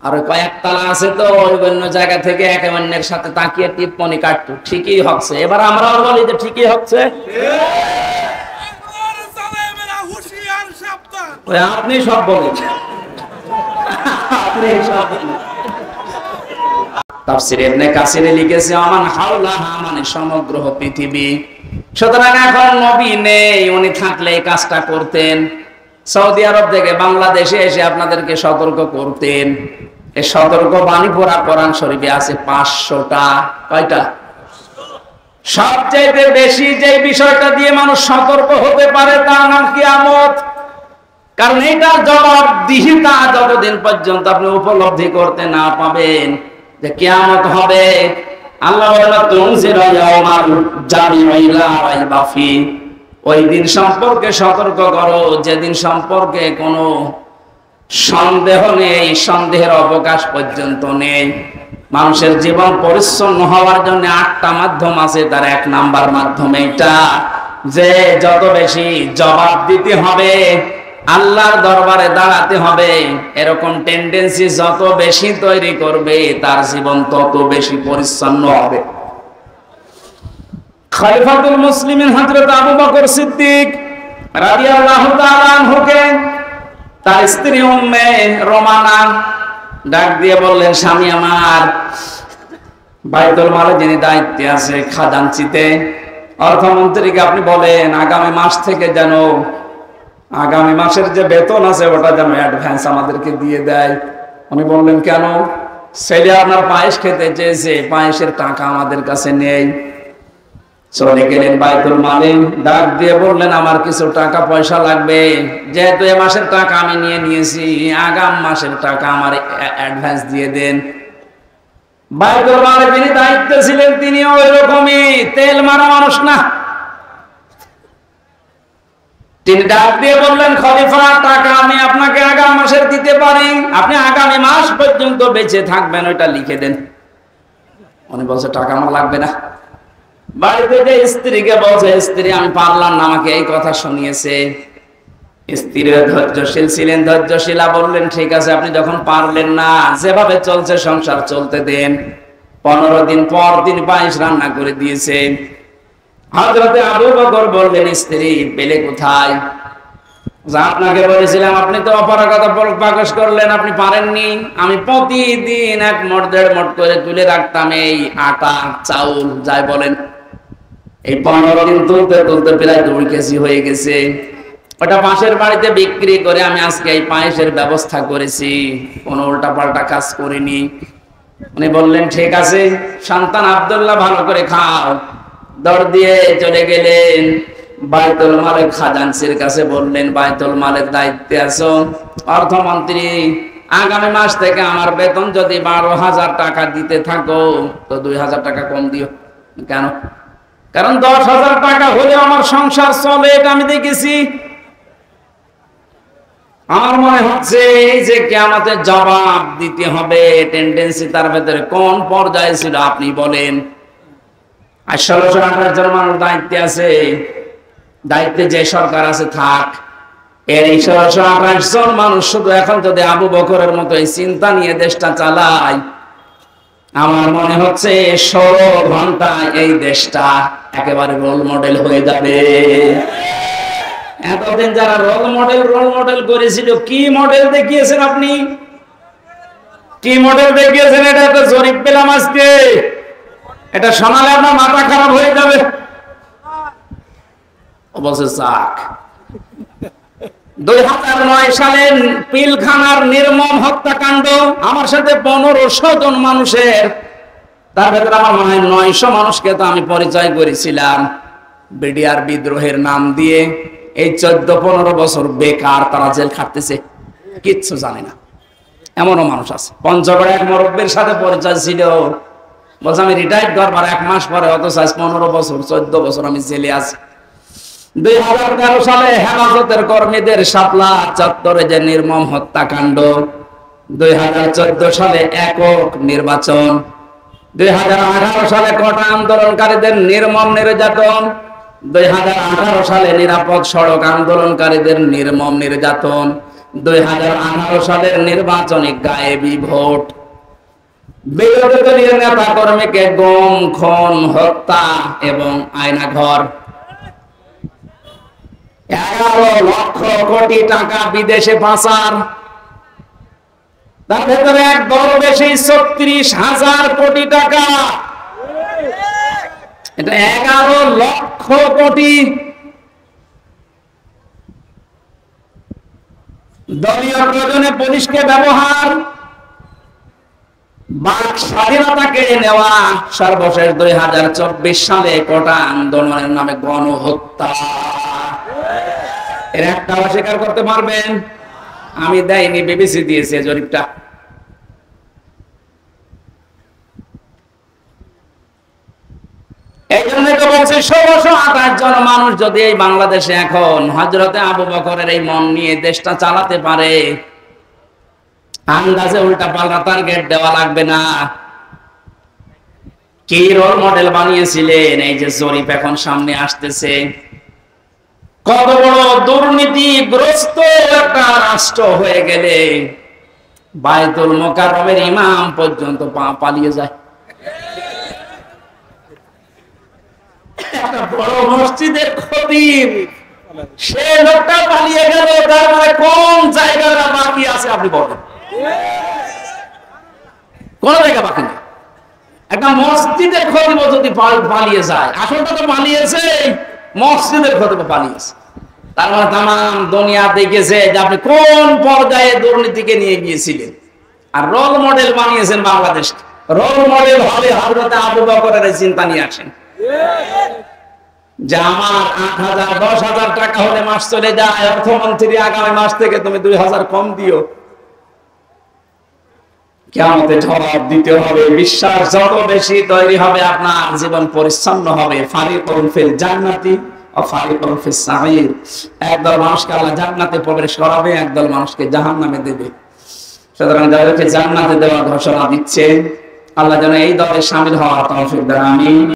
আর কয়েকতলা আছে তো, ওই অন্য জায়গা থেকে একে অন্যের সাথে তাকিয়ে টিপ্পনি কাটতো, ঠিকই হচ্ছে। এবার আমরাও বলি যে ঠিকই হচ্ছে। আপনি সব বলেন, আপনি সব বলেন। তাফসীরে ইবনে কাসিরে লিখেছে আমান হাওলাহা, মানে সমগ্র পৃথিবী। সুতরাং এখন নবী নেই, উনি থাকলে এই কাজটা করতেন। সৌদি আরব থেকে বাংলাদেশে এসে আপনাদেরকে সতর্ক করতেন। এই সতর্ক বাণী পড়া কোরআন শরীফে আছে 500টা। কয়টা? সবচেয়ে বেশি যে বিষয়টা দিয়ে মানুষ সতর্ক হতে পারে তার নাম কিয়ামত। কারণ এটার জবাবদিহিতা যতদিন পর্যন্ত আপনি উপলব্ধি করতে না পাবেন যে কিয়ামত হবে, আল্লাহ ওই দিন সম্পর্কে সতর্ক করো যেদিন সম্পর্কে কোনো সন্দেহ নেই, সন্দেহের অবকাশ পর্যন্ত নেই। মানুষের জীবন পরিচ্ছন্ন হওয়ার জন্য 8টা মাধ্যম আছে, তার 1 নাম্বার মাধ্যম এটা যে যত বেশি জবাব দিতে হবে, আল্লাহর দরবারে দাঁড়াতে হবে, এরকম টেন্ডেন্সি যত বেশি তৈরি করবে তার জীবন তত বেশি পরিচ্ছন্ন হবে। খলিফাতুল মুসলিমিন হযরত আবু বকর সিদ্দিক রাদিয়াল্লাহু তাআলা আনহুকে তার স্ত্রী উম্মে রোমানা ডাক দিয়ে বললেন, স্বামী আমার, বাইতুল মালে যিনি দায়িত্বে আছে, খাজানচিতে, অর্থমন্ত্রীকে আপনি বলেন আগামী মাস থেকে যেন আগামী মাসের যে বেতন আছে ওটা যেন অ্যাডভান্স আমাদেরকে দিয়ে দেয়। উনি বললেন, কেন? ছেলে আপনার পায়েস খেতে চেয়েছে, পায়েসের টাকা আমাদের কাছে নেই। চলে গেলেন বাইতুল মালে, ডাক দিয়ে বললেন আমার কিছু টাকা পয়সা লাগবে, যেহেতু এ মাসের টাকা আমি নিয়ে নিয়েছি, আগাম মাসের টাকা আমার অ্যাডভান্স দিয়ে দেন। বাইতুল মালে যিনি দায়িত্বে ছিলেন তিনি ওই রকমই তেল মারা মানুষ না। তিনি ডাক দিয়ে বললেন খলিফা, টাকা আমি আপনাকে আগাম মাসের দিতে পারি, আপনি আগামী মাস পর্যন্ত বেঁচে থাকবেন, ওইটা লিখে দেন। উনি বলছে টাকা আমার লাগবে না। বাড়িতে যে স্ত্রীকে বলছে, স্ত্রী আমি পারলাম না, আমাকে এই কথা শুনিয়েছে। স্ত্রী ধৈর্যশীল ছিলেন, ধৈর্যশীলা বললেন ঠিক আছে, আপনি যখন পারলেন না, যেভাবে চলছে সংসার চলতে দেন। 15 দিন পর দিন 22 রান্না করে দিয়েছে। হযরতে আবু বকর বললেন স্ত্রী পেলে কোথায়? যা আপনাকে বলেছিলাম, আপনি তো অপারগতা প্রকাশ করলেন, আপনি পারেননি। আমি প্রতিদিন 1 মুঠ 1.5 মুঠ করে তুলে রাখতাম এই আটা চাউল যাই বলেন। এই 15 দিন তুলতে তুলতে প্রায় 2 কেজি হয়ে গেছে। ওটা পাশের বাড়িতে বিক্রি করে আমি আজকে এই পায়েসের ব্যবস্থা করেছি, কোনো উল্টাপাল্টা কাজ করিনি। উনি বললেন ঠিক আছে, সন্তান আব্দুল্লাহ ভালো করে খাও। দৌড় দিয়ে চলে গেলেন বাইতুল মালের খাজানসির কাছে, বললেন বাইতুল মালের দায়িত্বে আছো, অর্থমন্ত্রী, আগামী মাস থেকে আমার বেতন যদি 12,000 টাকা দিতে থাকো তো 2,000 টাকা কম দিও। কেন? কারণ 10,000 টাকা হলে আমার সংসার চলে, এটা আমি দেখেছি। আমার মনে হচ্ছে এই যে কিয়ামতের জবাব দিতে হবে টেন্ডেন্সি তার ভেতরে কোন পর্যায়ে ছিল আপনি বলেন। আর 1628 জন মানুষ দায়িত্বে আছে, দায়িত্বে যে সরকার আছে থাক, এর 1628 জন মানুষ শুধু এখন যদি আবু বকরের মতো এই চিন্তা নিয়ে দেশটা চালায়, আমার মনে হচ্ছে 16 ঘন্টায় এই দেশটা একেবারে রোল মডেল হয়ে যাবে। এতদিন যারা রোল মডেল করেছিল, কি মডেল দেখিয়েছেন আপনি? কি মডেল দেখিয়েছেন? এটা একটা জরিপ পেলাম আজকে, এটা শোনালে আপনার মাথা খারাপ হয়ে যাবে। অবশ্য চাক 2009 সালে পিলখানার নির্মম হত্যাকাণ্ড, আমার সাথে 1500 জন মানুষের, তার ভেতরে আমার মনে হয় 900 মানুষকে তো আমি পরিচয় করেছিলাম বিডিআর বিদ্রোহের নাম দিয়ে। এই 14-15 বছর বেকার তারা জেল খাটতেছে, কিচ্ছু জানে না, এমনও মানুষ আছে। পঞ্চগড়ে এক মুরব্বির সাথে পরিচয় ছিল, বলছে আমি রিটায়ার্ড করবার 1 মাস পরে, অথচ 15 বছর 14 বছর আমি জেলে আছি। 2013 সালে হেফাজতের কর্মীদের শাপলা চত্বরে যে নির্মম হত্যাকাণ্ড, 2014 সালে একক নির্বাচন, 2018 সালে কোটা আন্দোলনকারীদের নির্মম নির্যাতন, 2018 সালে নিরাপদ সড়ক আন্দোলনকারীদের নির্মম নির্যাতন, 2018 সালের নির্বাচনে গায়েবী ভোট, বিরোধী দলীয় নেতা কর্মীকে গুম, খুন, হত্যা এবং আয়নাঘর, 11 লক্ষ কোটি টাকা বিদেশে পাচার, তার ভেতরে এক বড় বেশি 36,000 কোটি টাকা। এটা 11 লক্ষ কোটি। দলীয় প্রয়োজনে পুলিশকে ব্যবহার, বাক স্বাধীনতা কেড়ে নেওয়া, সর্বশেষ 2024 সালে কোটা আন্দোলনের নামে গণহত্যা। এর একটা অস্বীকার করতে পারবেন? আমি দেয়নি, বিবিসি দিয়েছে জরিপটা। এই জন্য তো বলছি 1628 জন মানুষ যদি এই বাংলাদেশে এখন হযরতে আবু বকরের এই মন নিয়ে দেশটা চালাতে পারে, আন্দাজে উল্টা পাল্টা টার্গেট দেওয়া লাগবে না। কি রোল মডেল বানিয়েছিলেন, এই যে জরিপ এখন সামনে আসতেছে। কত বড় দুর্নীতিগ্রস্ত একটা রাষ্ট্র হয়ে গেলে বাইতুল মোকাররমের ইমাম পর্যন্ত পালিয়ে যায়। একটা বড় মসজিদের খতিব, সে লোকটা পালিয়ে গেল, তার মানে কোন জায়গাটা বাকি আছে আপনি বলেন? কোন জায়গা বাকি নেই। একটা মসজিদের খতিব যদি পালিয়ে যায়, আসলটা তো পালিয়েছে, মসজিদের খতিব পালিয়েছে, তার মানে তামাম দুনিয়া দেখেছে যে আপনি কোন পর্যায়ে দুর্নীতিকে নিয়ে গিয়েছিলেন। আর রোল মডেল বানিয়েছেন বাংলাদেশ। রোল মডেল হবে হযরত আবু বকরের চিন্তা নিয়ে আসেন। যে আমার 8,000 10,000 টাকা হলে মাস চলে যায়, অর্থমন্ত্রী আগামী মাস থেকে তুমি 2,000 কম দিও। কিয়ামতে জবাব দিতে হবে। বিশ্বাস যত বেশি তৈরি হবে, আপনার জীবন পরিচ্ছন্ন হবে। ফারিকুন ফিল জান্নাতি ওয়া ফারিকুন ফিস সাঈর। একদল মানুষকে আল্লাহ জান্নাতে প্রবেশ করাবে, একদল মানুষকে জাহান্নামে দেবে। সুতরাং যাদেরকে জান্নাতে দেওয়ার ঘোষণা দিচ্ছে, আল্লাহ যেন এই দলে শামিল হওয়ার তৌফিক দেন। আমিন।